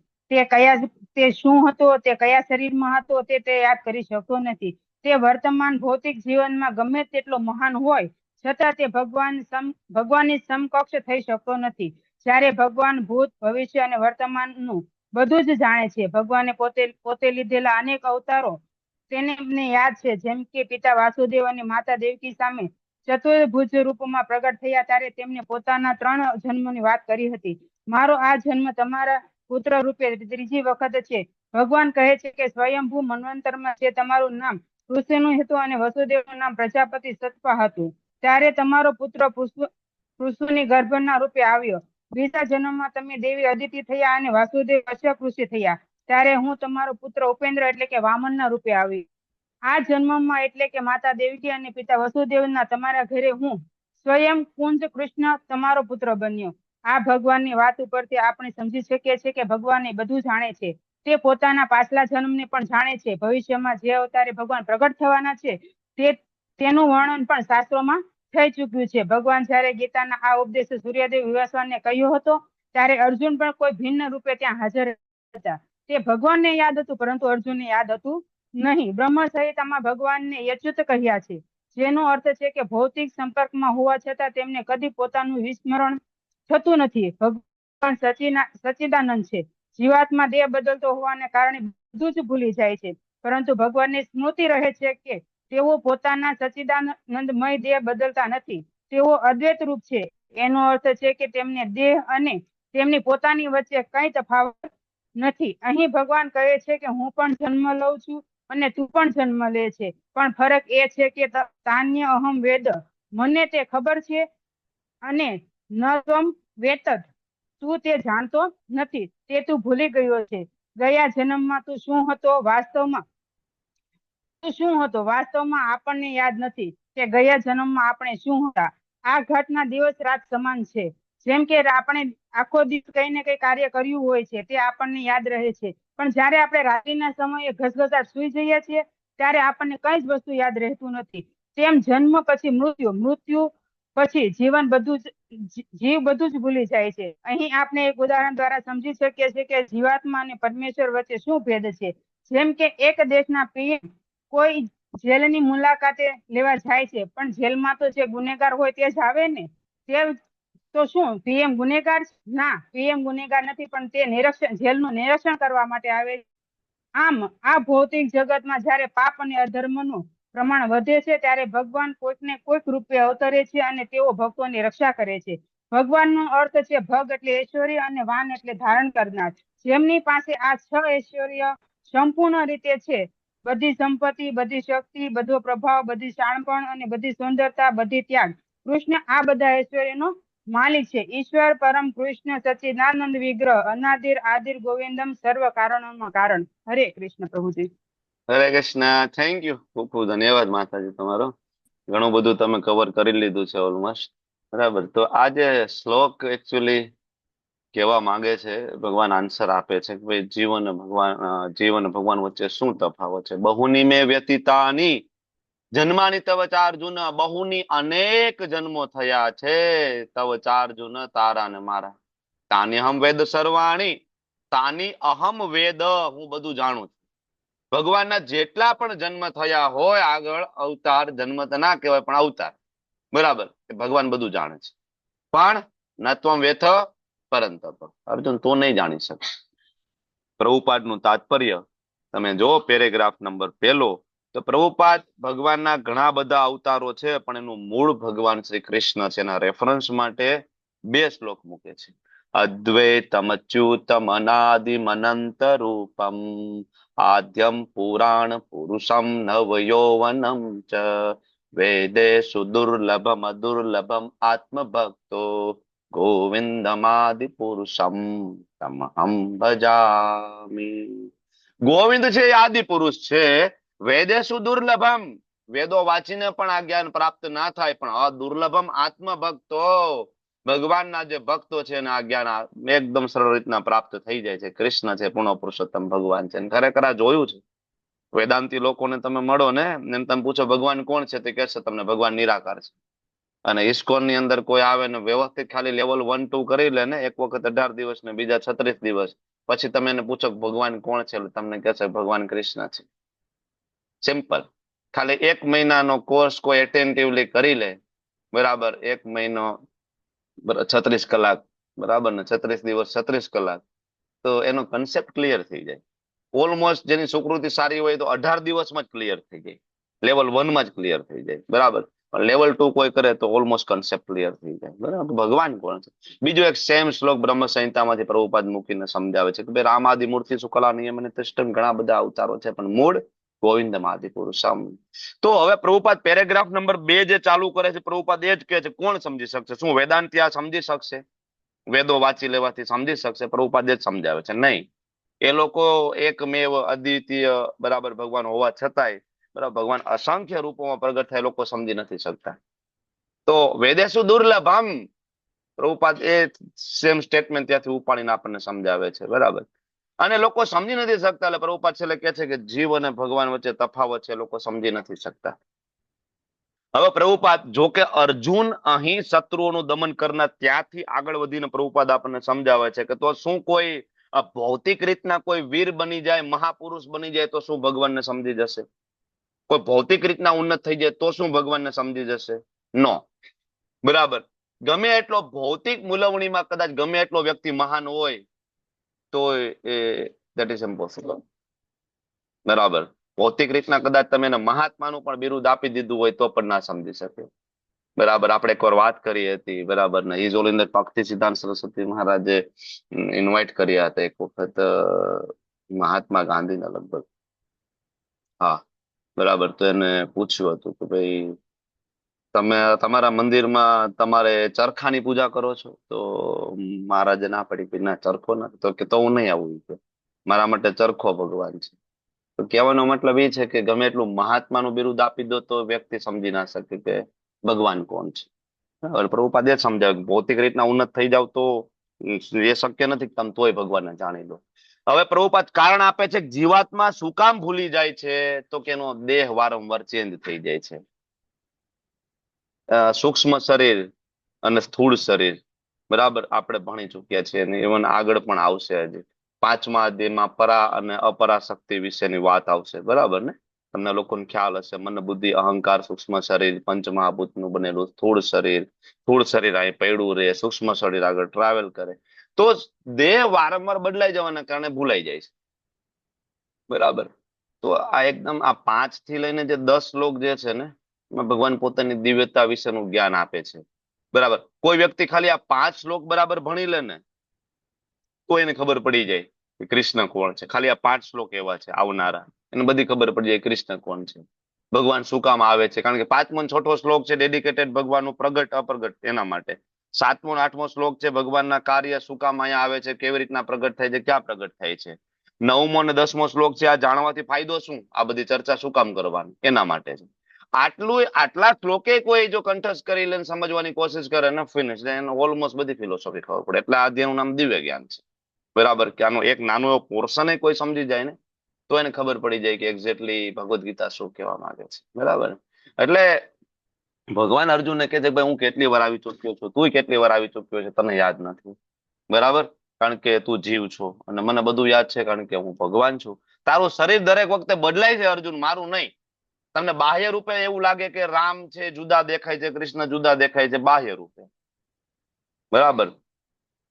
તે શું હતો, તે કયા શરીરમાં હતો તે યાદ કરી શકતો નથી. તે વર્તમાન ભૌતિક જીવનમાં ગમે તેટલો મહાન હોય છતાં તે ભગવાનની સમકક્ષ થઈ શકતો નથી. જ્યારે ભગવાન ભૂત, ભવિષ્ય અને વર્તમાનનું બધું જ જાણે છે. ભગવાને પોતે લીધેલા અનેક અવતારો તેને યાદ છે. જેમ કે પિતા વાસુદેવ અને માતા દેવકી સામે ચતુર્ભુજ રૂપમાં પ્રગટ થયા ત્યારે તેમને પોતાના 3 જન્મોની વાત કરી હતી. મારો આ જન્મ તમારા પુત્ર રૂપે ત્રીજી વખત છે. ભગવાન કહે છે કે સ્વયંભૂ મન્વંતરમાં જે તમારું નામ ઋષિનું હતું અને વસુદેવનું નામ પ્રજાપતિ સત્પા હતું, ત્યારે તમારો પુત્ર પૃશુની ગર્ભના રૂપે આવ્યો. બીજા જન્મમાં તમે દેવી અદિતિ થયા અને વાસુદેવ કશ્યપ ઋષિ થયા. ત્યારે હું તમારો પુત્ર ઉપેન્દ્ર એટલે કે વામનના રૂપે આવી. આ જન્મમાં એટલે કે માતા દેવકી અને પિતા વસુદેવના તમારા ઘરે હું સ્વયં કુંજ કૃષ્ણ તમારો પુત્ર બન્યો. આ ભગવાનની વાત ઉપરથી આપણે સમજી શકીએ છીએ કે ભગવાન એ બધું જાણે છે. તે પોતાના પાછલા જન્મને પણ જાણે છે. ભવિષ્યમાં જે અવતારે ભગવાન પ્રગટ થવાના છે તેનું વર્ણન પણ શાસ્ત્રોમાં થઈ ચૂક્યું છે. ભગવાન જયારે ગીતાના આ ઉપદેશ સૂર્યદેવ વિવસ્વાનને કહ્યો હતો ત્યારે અર્જુન પણ કોઈ ભિન્ન રૂપે ત્યાં હાજર હતા. તે ભગવાનને યાદ હતું પરંતુ અર્જુનને યાદ હતું નહીં. બ્રહ્મ સંહિતામાં ભગવાનને યચ્યુત કહ્યા છે, જેનો અર્થ છે કે ભૌતિક સંપર્કમાં હોવા છતાં તેમને કદી પોતાનું વિસ્મરણ થતું નથી. ભગવાન સચ્ચિદાનંદ છે. જીવાત્મા દેહ બદલતો હોવાને કારણે બધું જ ભૂલી જાય છે, પરંતુ ભગવાનની સ્મૃતિ રહે છે કે તેઓ પોતાના સચ્ચિદાનંદમય દેહ બદલતા નથી. તેઓ અદ્વૈત રૂપ છે. એનો અર્થ છે કે તેમને દેહ અને તેમની પોતાની વચ્ચે કઈ તફાવત નથી. અહીં ભગવાન કહે છે કે હું પણ જન્મ લઉં છું અને તું પણ જન્મ લે છે, પણ ફરક એ છે કે તાન્ય અહમ વેદ, મને તે ખબર છે અને ન ત્વમ વેતત, તું તે જાણતો નથી. તે તું ભૂલી ગયો છે. ગયા જન્મમાં તું શું હતો વાસ્તવમાં આપણને યાદ નથી કે ગયા જન્મમાં આપણે શું હતા. આ ઘટના દિવસ રાત સમાન છે. જેમ કે આપણે આખો દિવસ કઈ ને કઈ કાર્ય કર્યું હોય છે તે આપણને યાદ રહે છે, પણ જયારે આપણે રાત્રિના સમયે ઘસઘસાટ સુઈ જઈએ છીએ ત્યારે આપણને કઈ જ વસ્તુ યાદ રહેતું નથી. તેમ જન્મ પછી મૃત્યુ, મૃત્યુ પછી જીવન, બધું જ જીવ બધું જ ભૂલી જાય છે. અહીં આપણે એક ઉદાહરણ દ્વારા સમજી શકીએ છીએ કે જીવાત્મા અને પરમેશ્વર વચ્ચે શું ભેદ છે. જેમ કે એક દેશના પીએમ કોઈ જેલની મુલાકાતે લેવા જાય છે, પણ જેલમાં તો જે ગુનેગાર હોય તે જ આવે ને. તે તો શું પીએમ ગુનેગાર છે? ના, પીએમ ગુનેગાર નથી, પણ તે નિરીક્ષણ, જેલનું નિરીક્ષણ કરવા માટે આવે. આમ આ ભૌતિક જગતમાં જ્યારે પાપ અને અધર્મનું પ્રમાણ વધે છે ત્યારે ભગવાન કોઈકને કોઈક રૂપે અવતરે છે અને તેઓ ભક્તોની રક્ષા કરે છે. ભગવાનનો અર્થ છે ભગ એટલે ઐશ્વર્ય અને વાન એટલે ધારણ કરનાર. જેમની પાસે આ 6 ઐશ્વર્ય સંપૂર્ણ રીતે છે, બધી સંપત્તિ, બધી શક્તિ, બધો પ્રભાવ, બધી શાણપણ અને બધી સુંદરતા, બધી ત્યાગ, કૃષ્ણ આ બધા ઐશ્વર્યનો માલિક છે. ઈશ્વર પરમ કૃષ્ણ સચ્ચિદાનંદ વિગ્રહ, અનાદિર આદિર ગોવિંદમ, સર્વ કારણોમાં કારણ. હરે કૃષ્ણ પ્રભુજી. હરે કૃષ્ણ. થેન્ક યુ, ખૂબ ખૂબ ધન્યવાદ માતાજી તમારો. ઘણું બધું તમે કવર કરી લીધું છે ઓલમોસ્ટ. બરાબર. તો આ જે શ્લોક એકચ્યુઅલી કહેવા માંગે છે, ભગવાન આન્સર આપે છે કે ભાઈ જીવ અને ભગવાન વચ્ચે શું તફાવત છે. બહુની મે વ્યતીતાની જન્માની તવ ચાર્જુન, બહુની અનેક જન્મો થયા છે તવ ચાર્જુન તારા ને મારા. તાની અહમ વેદ સર્વાણી, તાની અહમ વેદ, હું બધું જાણું છું. ભગવાનના જેટલા પણ જન્મ થયા હોય આગળ, અવતાર, જન્મ તો ના કહેવાય પણ અવતાર, બરાબર, ભગવાન બધું જાણે છે. પણ નત્વમ વેથ પરંતપ, અર્જુન તું નહીં જાણી શકે. પ્રભુપાદનું તાત્પર્ય તમે જો પેરેગ્રાફ નંબર 1, તો પ્રભુપાદ ભગવાનના ઘણા બધા અવતારો છે, પણ એનું મૂળ ભગવાન શ્રી કૃષ્ણ છે. એના રેફરન્સ માટે 2 શ્લોક મૂકે છે. અદ્વૈતમ અચ્યુતમ અનાદિમ અનંત રૂપમ આદ્યમ પુરાણ પુરુષમ નવયૌવનમ ચ વેદેષુ દુર્લભમ અદુર્લભમ આત્મભક્તો ગોવિંદમાદિ પુરુષમ તમહમ ભજામિ. ગોવિંદ છે એ આદિ પુરુષ છે. વેદેષુ દુર્લભમ, વેદો વાંચીને પણ આ જ્ઞાન પ્રાપ્ત ના થાય, પણ અદુર્લભમ આત્મભક્તો, ભગવાનના જે ભક્તો છે એને આ જ્ઞાન એકદમ સરળ રીતના પ્રાપ્ત થઈ જાય છે. કૃષ્ણ છે, પૂર્ણ પુરુષોત્તમ ભગવાન છે. ખરેખર આ જોયું છે. વેદાંતી લોકોને તમે મળો ને, એમ તમે પૂછો ભગવાન કોણ છે, તે કહેશે તમને ભગવાન નિરાકાર છે. અને ઇસ્કોન ની અંદર કોઈ આવે ને વ્યવસ્થિત ખાલી લેવલ 1 2 કરી લે ને, એક વખત 18 દિવસ ને બીજા 36 દિવસ, પછી તમે એને પૂછો ભગવાન કોણ છે, એટલે તમને કહેશે ભગવાન કૃષ્ણ છે. સિમ્પલ. ખાલી 1 મહિનાનો કોર્સ કોઈ એટેન્ટિવલી કરી લે, બરાબર, 1 મહિનો 36 કલાક, બરાબર ને, 36 દિવસ 36 કલાક, તો એનો કન્સેપ્ટ ક્લિયર થઈ જાય. ઓલમોસ્ટ જેની સુકૃતિ સારી હોય તો 18 દિવસમાં જ ક્લિયર થઈ જાય, લેવલ 1 માં જ ક્લિયર થઈ જાય, બરાબર. લેવલ 2 કોઈ કરે તો ઓલમોસ્ટ કન્સેપ્ટ ક્લિયર થઈ જાય, બરાબર. ભગવાન કોણ છે? બીજો એક સેમ શ્લોક બ્રહ્મ સંહિતામાંથી પ્રભુપાદ મૂકીને સમજાવે છે કે ભાઈ રામાદિ મૂર્તિ શુકલા નિયમ અને તિષ્ઠમ, ઘણા બધા અવતારો છે, પણ મૂળ ગોવિંદમ આદિ પુરુષમ. તો હવે પ્રભુપાદ પેરેગ્રાફ નંબર 2 જે ચાલુ કરે છે, પ્રભુપાદ એ જ કહે છે, કોણ સમજી શકશે? શું વેદાંતી આ સમજી શકશે? વેદો વાંચી લેવાથી સમજી શકશે? પ્રભુપાદ એ જ સમજાવે છે, નહીં. એ લોકો એકમેવ અદ્વિતીય, બરાબર, ભગવાન હોવા છતાંય, બરાબર, ભગવાન અસંખ્ય રૂપોમાં પ્રગટ થાય, લોકો સમજી નથી શકતા. તો વેદેશુ દુર્લભમ, પ્રભુપાદ એ સેમ સ્ટેટમેન્ટ ત્યાંથી ઉપાડીને આપણને સમજાવે છે, બરાબર. અને લોકો સમજી નથી શકતા, એટલે પ્રભુપાદ છેલ્લે કહે છે કે જીવ અને ભગવાન વચ્ચે તફાવત છે, લોકો સમજી નથી શકતા. હવે પ્રભુપાદ, જો કે અર્જુન અહીં શત્રુઓનું દમન કરનાર, ત્યાંથી આગળ વધીને પ્રભુપાદ આપણને સમજાવે છે કે તો શું કોઈ ભૌતિક રીતના કોઈ વીર બની જાય, મહાપુરુષ બની જાય તો શું ભગવાનને સમજી જશે? કોઈ ભૌતિક રીતના ઉન્નત થઈ જાય તો શું ભગવાનને સમજી જશે? નો, બરાબર. ગમે એટલો ભૌતિક મૂલવણીમાં કદાચ ગમે એટલો વ્યક્તિ મહાન હોય તો દેટ ઇઝ ઇમ્પોસિબલ, બરાબર. ભૌતિક રીતના કદાચ તમે એને મહાત્માનું પણ બિરુદ આપી દીધું હોય તો પણ ના સમજી શકે, બરાબર. આપણે એકવાર વાત કરી હતી, બરાબર ને, ઈઝ ઓલ ઇન ધ ભક્તિ સિદ્ધાંત સરસ્વતી મહારાજે ઇન્વાઇટ કર્યા હતા એક વખત મહાત્મા ગાંધીને, લગભગ, હા, બરાબર. તો એને પૂછ્યું હતું કે ભાઈ તમે તમારા મંદિરમાં તમારે ચરખાની પૂજા કરો છો? તો મહારાજે ના પડી કે ના, ચરખો નથી. તો કે તો હું નહીં આવું, મારા માટે ચરખો ભગવાન છે. તો કહેવાનો મતલબ એ છે કે ગમે એટલું મહાત્માનું બિરુદ આપી દો તો વ્યક્તિ સમજી ના શકે કે ભગવાન કોણ છે. બરાબર, પ્રભુપાદે જ સમજાવ્યું કે ભૌતિક રીતના ઉન્નત થઈ જાવ તો એ શક્ય નથી કે તમે તોય ભગવાનને જાણી લો. હવે પ્રભુપાદ કારણ આપે છે કે જીવાત્મા શું કામ ભૂલી જાય છે, તો કે એનો દેહ વારંવાર ચેન્જ થઈ જાય છે. સૂક્ષ્મ શરીર અને સ્થૂળ શરીર, બરાબર, આપણે ભણી ચુક્યા છીએ અને ઇવન આગળ પણ આવશે. હજી 5મા અધ્યાયમાં પરા અને અપરા શક્તિ વિશેની વાત આવશે, બરાબર ને? તમને લોકોને ખ્યાલ હશે, મન બુદ્ધિ અહંકાર સૂક્ષ્મ શરીર, પંચમહાભૂતનું બનેલું સ્થૂળ શરીર અહીં પડ્યું રહે, સૂક્ષ્મ શરીર આગળ ટ્રાવેલ કરે, તો દેહ વારંવાર બદલાઈ જવાના કારણે ભૂલાઈ જાય છે. બરાબર. તો આ એકદમ આ 5 થી લઈને જે 10 શ્લોક જે છે ને, એમાં ભગવાન પોતાની દિવ્યતા વિશેનું જ્ઞાન આપે છે. બરાબર. કોઈ વ્યક્તિ ખાલી આ 5 શ્લોક બરાબર ભણી લે ને, તો એને ખબર પડી જાય કે કૃષ્ણ કોણ છે. ખાલી આ 5 શ્લોક એવા છે આવનારા, એને બધી ખબર પડી જાય કૃષ્ણ કોણ છે, ભગવાન શું કામ આવે છે. કારણ કે 5મો અને 6થો શ્લોક છે ડેડિકેટેડ ભગવાનનું પ્રગટ અપ્રગટ એના માટે. 7મો અને 8મો શ્લોક છે ભગવાનના કાર્ય શું કામ અહીંયા આવે છે, કેવી રીતના પ્રગટ થાય છે, ક્યાં પ્રગટ થાય છે. 9મો અને 10મો શ્લોક છે આ જાણવાથી ફાયદો શું, આ બધી ચર્ચા શું કામ કરવાની એના માટે છે. આટલા શ્લોકે કોઈ જો કંઠસ્થ કરી લઈને સમજવાની કોશિશ કરે ને, ફિનિશ, એને ઓલમોસ્ટ બધી ફિલોસોફી ખબર પડે. એટલે આ અધ્યાયનું નામ દિવ્ય જ્ઞાન છે. બરાબર. કે આનો એક નાનો એવો પોર્શન કોઈ સમજી જાય ને, તો એને ખબર પડી જાય કે એક્ઝેક્ટલી ભગવદ ગીતા શું કહેવા માંગે છે. બરાબર. એટલે ભગવાન અર્જુનને કહે છે ભાઈ હું કેટલી વાર આવી ચૂક્યો છું, તું કેટલી વાર આવી ચૂક્યો છે, તને યાદ નથી. બરાબર. કારણ કે તું જીવ છો અને મને બધું યાદ છે કારણ કે હું ભગવાન છું. તારું શરીર દરેક વખતે બદલાય છે અર્જુન, મારું નહીં. તમને બાહ્ય રૂપે એવું લાગે કે રામ છે જુદા દેખાય છે, કૃષ્ણ જુદા દેખાય છે બાહ્ય રૂપે, બરાબર.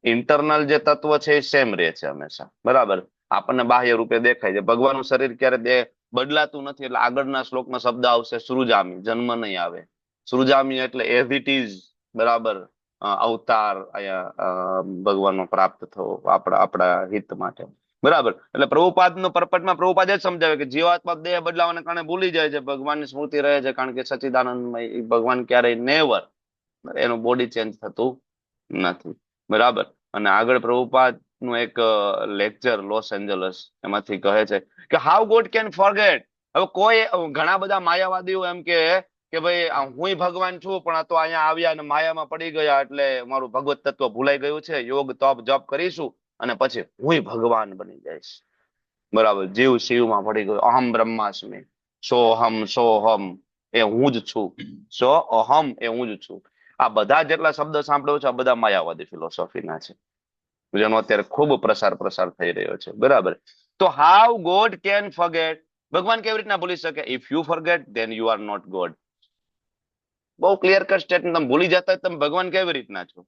ઇન્ટરનલ જે તત્વ છે એ સેમ રહે છે હંમેશા. બરાબર. આપણને બાહ્ય રૂપે દેખાય છે. ભગવાનનું શરીર ક્યારે બદલાતું નથી. એટલે આગળના શ્લોકમાં શબ્દ આવશે સૃજામી, જન્મ નહીં આવે. સૃજામી એટલે એઝ ઇટ ઇઝ, બરાબર, અવતાર અહીંયા ભગવાનનો પ્રાપ્ત થવો આપણા હિત માટે. બરાબર. એટલે પ્રભુપાદનો પરપટમાં પ્રભુપાદ જ સમજાવે કે જીવાત્મા દેહ બદલાવાને કારણે ભૂલી જાય છે, ભગવાનની સ્મૃતિ રહે છે કારણ કે સચ્ચિદાનંદમય ભગવાન ક્યારેય નેવર એનું બોડી ચેન્જ થતું નથી. બરાબર. અને આગળ પ્રભુપાદ નું એક લેક્ચર લોસ એન્જલસ એમાંથી કહે છે કે હાઉ ગોડ કેન ફોરગેટ. હવે કોઈ ઘણા બધા માયાવાદીઓ એમ કે ભાઈ હું ભગવાન છું પણ આ તો અહીંયા આવ્યા અને માયામાં પડી ગયા એટલે મારું ભગવત તત્વ ભૂલાઈ ગયું છે, યોગ તપ જપ કરીશું અને પછી હું ભગવાન બની જઈશ. બરાબર. જીવ શિવમાં પડી ગયો, અહમ બ્રહ્માસ્મિ, સોહમ એ હું જ છું, સો અહમ એ હું જ છું. આ બધા જેટલા શબ્દ સાંભળ્યો છે આ બધા માયાવાદી ફિલોસોફીના છે, જેનો અત્યારે ખૂબ પ્રસાર થઈ રહ્યો છે. બરાબર. તો હાઉ ગોડ કેન ફોરગેટ, ભગવાન કેવી રીતના ભૂલી શકે? If you forget then you are not God. બહુ ક્લિયર કટ સ્ટેટમેન્ટ. તમે ભૂલી જતા તમે ભગવાન કેવી રીતના છો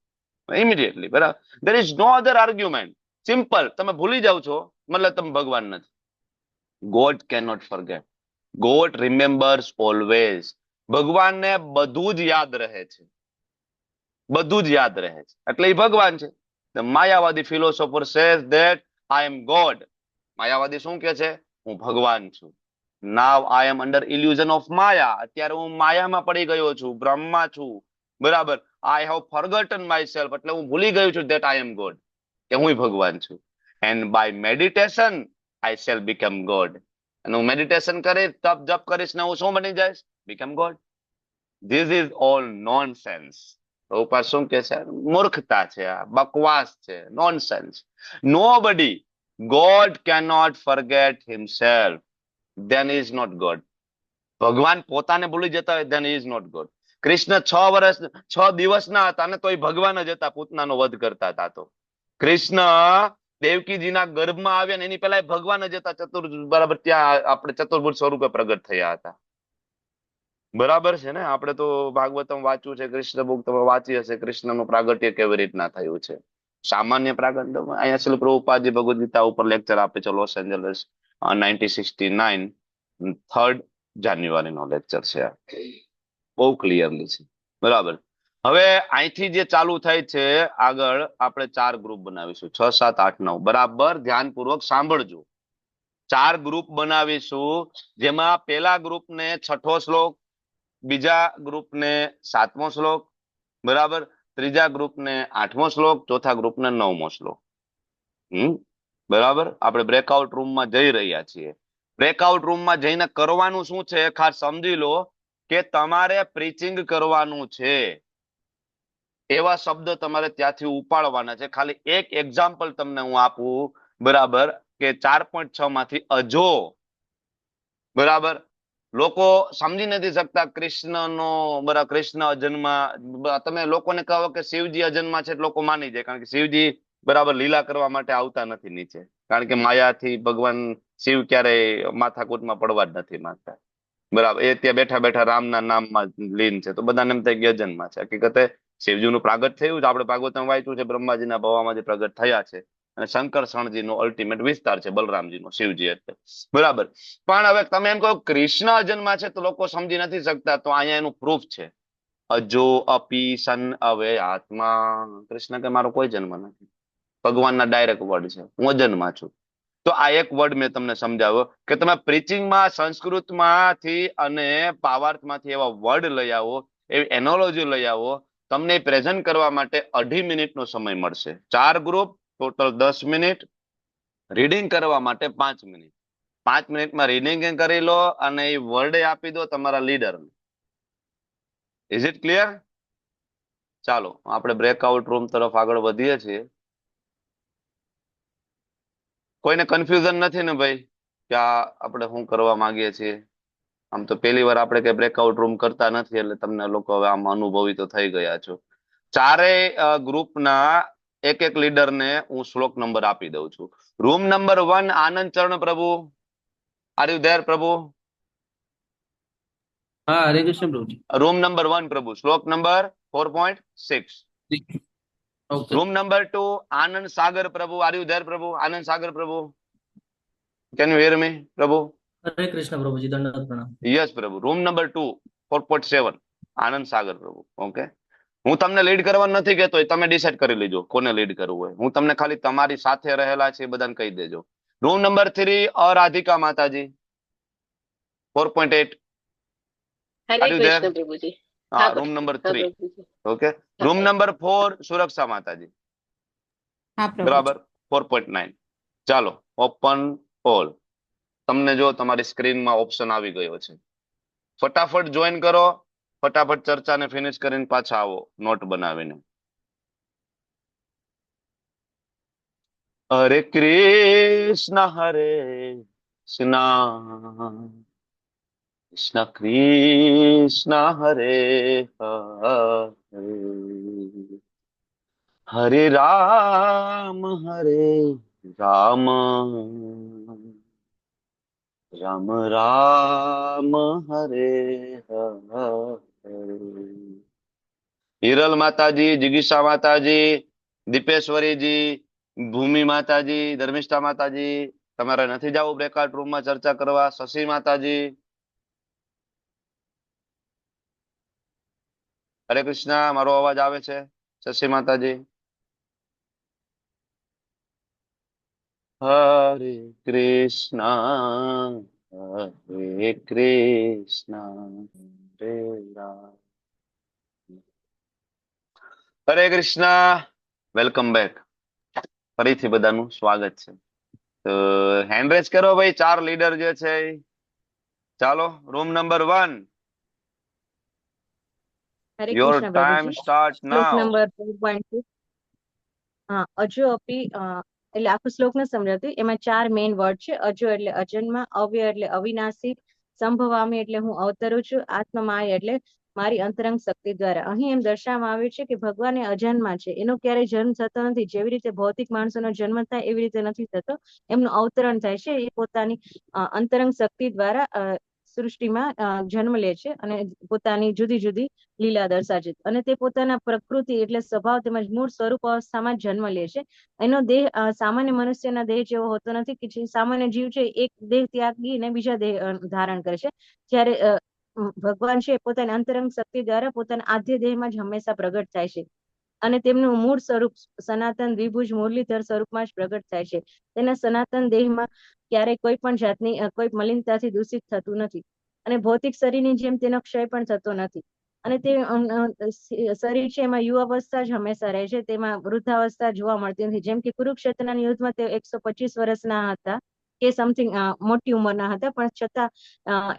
ઇમિડિયેટલી. બરાબર. There is no other argument. Simple. તમે ભૂલી જાવ છો મતલબ તમે ભગવાન નથી. God can not forget, God remembers always. ભગવાનને બધું જ યાદ રહે છે, બધું જ યાદ રહે છે એટલે એ ભગવાન છે. Mayavadi philosopher says that I am God. માયાવાદી શું કે છે? હું ભગવાન છું. Now I am under illusion of maya. અત્યારે હું માયામાં પડી ગયો છું, બ્રહ્મા છું. બરાબર. I have forgotten my self, એટલે હું ભૂલી ગયો છું ધેટ આઈ એમ ગોડ, કે હું ભગવાન છું. And by meditation I shall become God. અને હું મેડિટેશન કરીશ, તપ જપ કરીશ ને હું શું બની જઈશ? Become God. This is all nonsense. ઉપર શું કે છે? મૂર્ખતા છે, આ બકવાસ છે, nonsense. Nobody, God cannot forget himself, then is not God. ભગવાન પોતાને ભૂલી જતા હોય then is not God. Krishna 6 દિવસના હતા ને તોય ભગવાન જ હતા, પૂતનાનો વધ કરતા હતા. તો કૃષ્ણ દેવકીજીના ગર્ભમાં આવ્યા ને એની પહેલા ભગવાન જ હતા, બરાબર, ત્યાં આપણે ચતુર્ભુજ સ્વરૂપે પ્રગટ થયા હતા. બરાબર છે ને? આપણે તો ભાગવતમ વાંચ્યું છે, કૃષ્ણ બુક તમે વાંચી હશે, કૃષ્ણનું પ્રાગટ્ય કેવી રીતના થયું છે. સામાન્ય પ્રાગટ્ય અહીંયા શ્રીલ પ્રભુપાદજી ભગવદ ગીતા ઉપર લેક્ચર આપે છે, લોસ એન્જલસ 1969, 3rd જાન્યુઆરીનો લેક્ચર છે. બહુ ક્લિયરલી છે. બરાબર. હવે અહીંથી જે ચાલુ થાય છે આગળ આપણે 4 ગ્રુપ બનાવીશું, 6, 7, 8, 9. બરાબર ધ્યાનપૂર્વક સાંભળજો. 4 ગ્રુપ બનાવીશું, જેમાં પહેલા ગ્રુપને 6થો શ્લોક, બીજા ગ્રુપને 7મો શ્લોક, બરાબર, ત્રીજા ગ્રુપને 8મો શ્લોક, ચોથા ગ્રુપને 9મો શ્લોક. બરાબર. આપણે બ્રેકઆઉટ રૂમમાં જઈ રહ્યા છીએ. બ્રેકઆઉટ રૂમમાં જઈને કરવાનું શું છે ખાસ સમજી લો કે તમારે પ્રીચિંગ કરવાનું છે. એવા શબ્દ તમારે ત્યાંથી ઉપાડવાના છે. ખાલી એક એક્ઝામ્પલ તમને હું આપું, બરાબર, કે 4.6 માંથી અજો, બરાબર. લોકો સમજી નથી શકતા કૃષ્ણનો, બરાબર, કૃષ્ણ અજન્મા. તમે લોકોને કહો કે શિવજી અજન્મા છે, લોકો માની જાય, કારણ કે શિવજી, બરાબર, લીલા કરવા માટે આવતા નથી નીચે, કારણ કે માયાથી ભગવાન શિવ ક્યારેય માથાકૂટમાં પડવા જ નથી માંગતા, બરાબર. એ ત્યાં બેઠા બેઠા રામના નામમાં લીન છે, તો બધાને એમ થાય કે અજન્મા છે. હકીકતે શિવજીનું પ્રાગટ થયું છે, આપણે ભાગવતમાં વાંચ્યું છે, બ્રહ્માજીના ભવામાંથી પ્રગટ થયા છે, અને શંકરષણજીનો અલ્ટિમેટ વિસ્તાર છે, બલરામજીનો, શિવજી એટલે, બરાબર. પણ હવે તમે એમ કહો કૃષ્ણ અજન્મા છે, તો લોકો સમજી નથી શકતા, તો અહીંયા એનું પ્રૂફ છે. અજો અપી સન અવે આત્મા. કૃષ્ણ કે મારો કોઈ જન્મ નથી, ભગવાનના ડાયરેક્ટ વર્ડ છે, હું અજન્મા છું. તો આ એક વર્ડ મેં તમને સમજાવ્યો કે તમે પ્રીચિંગમાં સંસ્કૃતમાંથી અને ભાવાર્થમાંથી એવા વર્ડ લઈ આવો, એવી એનોલોજી લઈ આવો. તમને પ્રેઝન્ટ કરવા માટે 2.5 મિનિટનો સમય મળશે. 4 ગ્રુપ, ટોટલ 10 મિનિટ. રીડિંગ કરવા માટે 5 મિનિટ. 5 મિનિટમાં રીડિંગ કરી લો અને એ વર્ડ આપી દો તમારા લીડરને. Is it clear? ચાલો આપણે બ્રેકઆઉટ રૂમ તરફ આગળ વધીએ છીએ. કોઈને કન્ફ્યુઝન નથી ને ભાઈ કે આ આપણે શું કરવા માંગીએ છીએ? આમ તો પહેલી વાર આપણે કઈ બ્રેકઆઉટ રૂમ કરતા નથી, એટલે તમને લોકો હવે આમ અનુભવી તો થઈ ગયા છો. ચારેય ગ્રુપના એક એક લીડરને હું શ્લોક નંબર આપી દઉં છું. રૂમ નંબર 1 આનંદ ચરણ પ્રભુ, આર યુ ધેર પ્રભુ? હા, હરે કૃષ્ણ પ્રભુજી. રૂમ નંબર 1 પ્રભુ, શ્લોક નંબર 4.6. ઓકે. રૂમ નંબર 2 આનંદ સાગર પ્રભુ, આર યુ ધેર પ્રભુ? આનંદ સાગર પ્રભુ, કેન યુ હિયર મી પ્રભુ? હરે કૃષ્ણ પ્રભુજી, દંડવત પ્રણામ. યસ પ્રભુ. રૂમ નંબર 2 4.7 આનંદ સાગર પ્રભુ. ઓકે, હું તમને લીડ કરવાનું નથી કહેતો, તમે ડિસાઈડ કરી લેજો કોને લીડ કરવું હોય. હું તમને ખાલી તમારી સાથે રહેલા છે એ બધાને કહી દેજો. રૂમ નંબર 3 અરાધિકા માતાજી, 4.8. હરે Are you there? કૃષ્ણ પ્રભુજી. હા, રૂમ નંબર 3. પ્રભુજી. ઓકે. રૂમ નંબર 4 સુરક્ષા માતાજી, હા પ્રભુજી. બરાબર, 4.9. ચાલો, ઓપન ઓલ. તમને જો તમારી સ્ક્રીનમાં ઓપ્શન આવી ગયો છે, ફટાફટ જોઈન કરો, ફટાફટ ચર્ચાને ફિનિશ કરીને પાછા આવો નોટ બનાવીને. હરે કૃષ્ણ કૃષ્ણ કૃષ્ણ હરે હરે રામ રામ રામ હરે હિરલ માતાજી, જિગીષા માતાજી, દીપેશ્વરીજી, ભૂમિ માતાજી, ધર્મિષ્ઠા માતાજી, તમારે નથી જવું બ્રેકઆઉટ રૂમમાં ચર્ચા કરવા. શશી માતાજી, હરે કૃષ્ણ, મારો અવાજ આવે છે? શશી માતાજી, હરે કૃષ્ણ હરે કૃષ્ણ હરે રામ હરે કૃષ્ણ. Welcome back. ફરીથી બધાનું સ્વાગત છે. તો હેન્ડ રેઝ કરો ભાઈ, 4 લીડર જે છે. ચાલો, room number 1, Hare your Krishna time પ્રભુજી. સ્ટાર્ટ શ્લોક નાઉ. નંબર 4.2. હા, અજો અપી એટલે આખું શ્લોક ન સમજાતી, એમાં 4 મેઇન વર્ડ છે. અજો એટલે અજન્મા, અવ્ય એટલે અવિનાશી, સંભવામી એટલે હું અવતરું છું, આત્મમાય એટલે મારી અંતરંગ શક્તિ દ્વારા. અહીં એમ દર્શાવવામાં આવ્યું છે કે ભગવાન એ અજન્મા છે, એનો ક્યારેય જન્મ થતો નથી. જેવી રીતે ભૌતિક માણસોનો જન્મ થાય એવી રીતે નથી થતો, એમનું અવતરણ થાય છે. એ પોતાની અંતરંગ શક્તિ દ્વારા સૃષ્ટિમાં જન્મ લે છે અને પોતાની જુદી જુદી લીલા દર્શાવે છે. અને તે પોતાના પ્રકૃતિ એટલે સ્વભાવ તેમજ મૂળ સ્વરૂપ અવસ્થામાં જન્મ લે છે. એનો દેહ સામાન્ય મનુષ્યના દેહ જેવો હોતો નથી કે જે સામાન્ય જીવ છે એક દેહ ત્યાગીને બીજા દેહ ધારણ કરે છે. જ્યારે ભગવાન છે પોતાની અંતરંગ શક્તિ દ્વારા પોતાના આદ્ય દેહમાં જ હંમેશા પ્રગટ થાય છે અને તેમનું મૂળ સ્વરૂપ સનાતન દ્વિભુજ મુરલીધર સ્વરૂપમાં જ પ્રગટ થાય છે. તેના સનાતન દેહમાં ક્યારેય કોઈ પણ જાતની કોઈ મલિનતાથી દૂષિત થતું નથી અને ભૌતિક શરીરની જેમ તેનો ક્ષય પણ થતો નથી. અને તે શરીર છે એમાં યુવાવસ્થા જ હંમેશા રહે છે, તેમાં વૃદ્ધાવસ્થા જોવા મળતી નથી. જેમ કે કુરુક્ષેત્રના યુદ્ધમાં તે 125 વર્ષના હતા કે સમથિંગ મોટી ઉંમરના હતા, પણ છતાં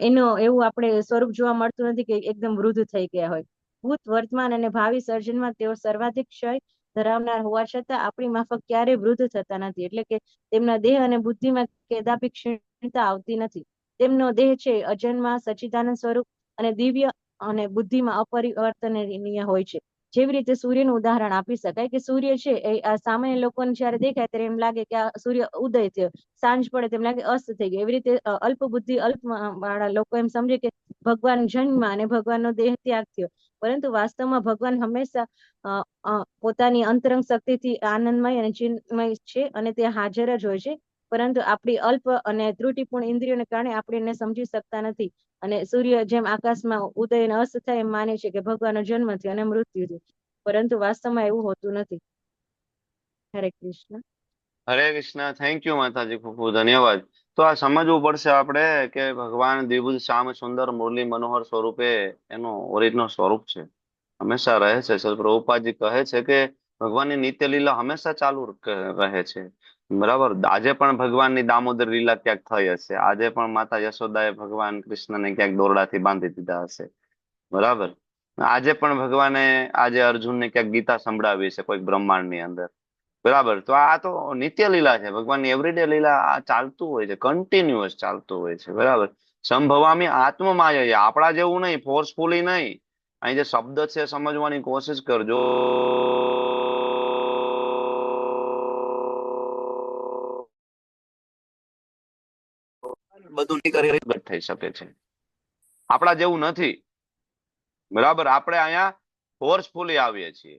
એનું એવું આપણે સ્વરૂપ જોવા મળતું નથી કે એકદમ વૃદ્ધ થઈ ગયા હોય. ભૂત વર્તમાન અને ભાવિ સર્જનમાં તેઓ સર્વાધિક ક્ષય ધરાવનાર હોવા છતાં આપણી માફક ક્યારેય વૃદ્ધ થતા નથી. એટલે કે તેમના દેહ અને બુદ્ધિમાં કદાપી ક્ષીણતા આવતી નથી. તેમનો દેહ છે અજન્મા સચ્ચિદાનંદ સ્વરૂપ અને દિવ્ય અને બુદ્ધિમાં અપરિવર્તનીય હોય છે. જેવી રીતે સૂર્યનું ઉદાહરણ આપી શકાય કે સૂર્ય છે એ આ સામાન્ય લોકોને જયારે દેખાય ત્યારે એમ લાગે કે આ સૂર્ય ઉદય થયો, સાંજ પડે તેમ લાગે અસ્ત થઈ ગયો. એવી રીતે અલ્પ બુદ્ધિ અલ્પ વાળા લોકો એમ સમજે કે ભગવાન જન્મ અને ભગવાનનો દેહ ત્યાગ થયો, પરંતુ વાસ્તવમાં ભગવાન હંમેશા પોતાની અંતરંગ શક્તિથી આનંદમય અને ચિન્મય છે અને તે હાજર જ હોય છે. પરંતુ આપણી અલ્પ અને ત્રુટિપૂર્ણ ઇન્દ્રિયોને કારણે આપણે એને સમજી શકતા નથી અને સૂર્ય જેમ આકાશમાં ઉદય અને અસ્ત થાય એમ માને છે કે ભગવાનનો જન્મ થયો અને મૃત્યુ થયું, પરંતુ વાસ્તવમાં એવું હોતું નથી. હરે કૃષ્ણ. હરે કૃષ્ણ. થેન્ક યુ માતાજી, ખૂબ ખૂબ ધન્યવાદ. તો આ સમજવું પડશે આપણે કે ભગવાન દ્વિભુજ શ્યામ સુંદર મુરલી મનોહર સ્વરૂપે એનું ઓરિજિનલ સ્વરૂપ છે, હંમેશા રહે છે. સર પ્રભુપાદજી કહે છે કે ભગવાનની નિત્ય લીલા હંમેશા ચાલુ રહે છે. બરાબર. આજે પણ ભગવાનની દામોદર લીલા ક્યાંક થઈ હશે, આજે પણ માતા યશોદાએ ભગવાન કૃષ્ણને ક્યાંક દોરડાથી બાંધી દીધા હશે. બરાબર. આજે પણ ભગવાને આજે અર્જુનને ક્યાંક ગીતા સંભળાવી છે કોઈક બ્રહ્માંડની અંદર. બરાબર. તો આ તો નિત્ય લીલા છે, ભગવાનની એવરીડે લીલા આ ચાલતું હોય છે, કન્ટિન્યુઅસ ચાલતું હોય છે. બરાબર. સંભવામી આત્મમાયય, આપણા જેવું નહીં, ફોર્સફુલી નહીં. અહીં જે શબ્દ છે સમજવાની કોશિશ કરજો. બધું કરી થઈ શકે છે, આપણા જેવું નથી. બરાબર. આપણે અહીંયા ફોર્સફુલી આવીએ છીએ,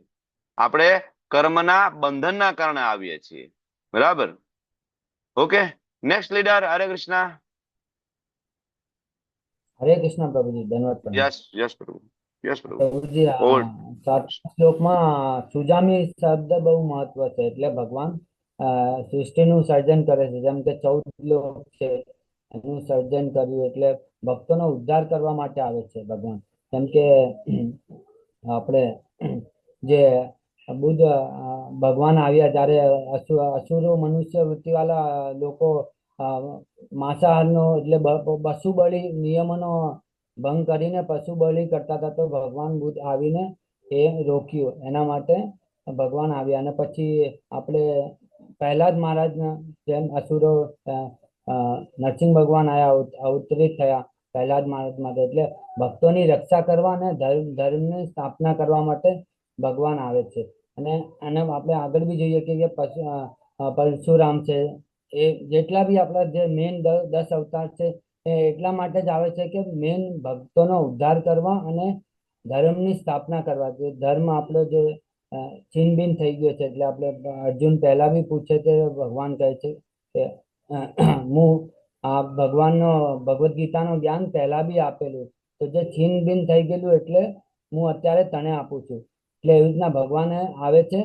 આપણે કર્મના બંધનના કારણે આવીએ છીએ. બરાબર. Okay, next leader. હરે કૃષ્ણ. હરે કૃષ્ણ પ્રભુજી, ધન્યવાદ પ્રણામ. યસ યસ પ્રભુ, યસ પ્રભુ. પ્રભુજી, ઓલ સાતમા શ્લોકમાં સુજામી શબ્દ બહુ મહત્વ છે. એટલે ભગવાન સૃષ્ટિનું સર્જન કરે છે, જેમ કે 14 લોક છે એનું સર્જન કર્યું, એટલે ભક્તોનો ઉદ્ધાર કરવા માટે આવે છે ભગવાન. જેમ કે આપણે જે બુદ્ધ ભગવાન આવ્યા ત્યારે અસુરો મનુષ્ય વૃત્તિવાળા લોકો માંસાહારનો એટલે પશુ બલિ નિયમોનો ભંગ કરીને પશુ બલિ કરતા હતા, તો ભગવાન બુદ્ધ આવીને એ રોક્યું. એના માટે ભગવાન આવ્યા. અને પછી આપણે પહેલાદ મહારાજના જેમ અસુરો નરસિંહ ભગવાન આયા, અવતરિત થયા પહેલાદ મહારાજ માટે. એટલે ભક્તોની રક્ષા કરવા અને ધર્મની સ્થાપના કરવા માટે ભગવાન આવે છે. અને આપણે આગળ બી જોઈએ કે પરશુરામ છે, એ જેટલા બી આપણા જે મેન 10 અવતાર છે એ એટલા માટે જ આવે છે કે મેન ભક્તોનો ઉદ્ધાર કરવા અને ધર્મની સ્થાપના કરવા. જે ધર્મ આપણો જે છીનબીન થઈ ગયો છે, એટલે આપણે અર્જુન પહેલા બી પૂછે છે, ભગવાન કહે છે કે હું આ ભગવાનનો ભગવદ્ ગીતાનું જ્ઞાન પહેલા બી આપેલું, તો જે છીનબીન થઈ ગયેલું એટલે હું અત્યારે તને આપું છું. એટલે એવી રીતના ભગવાને આવે છે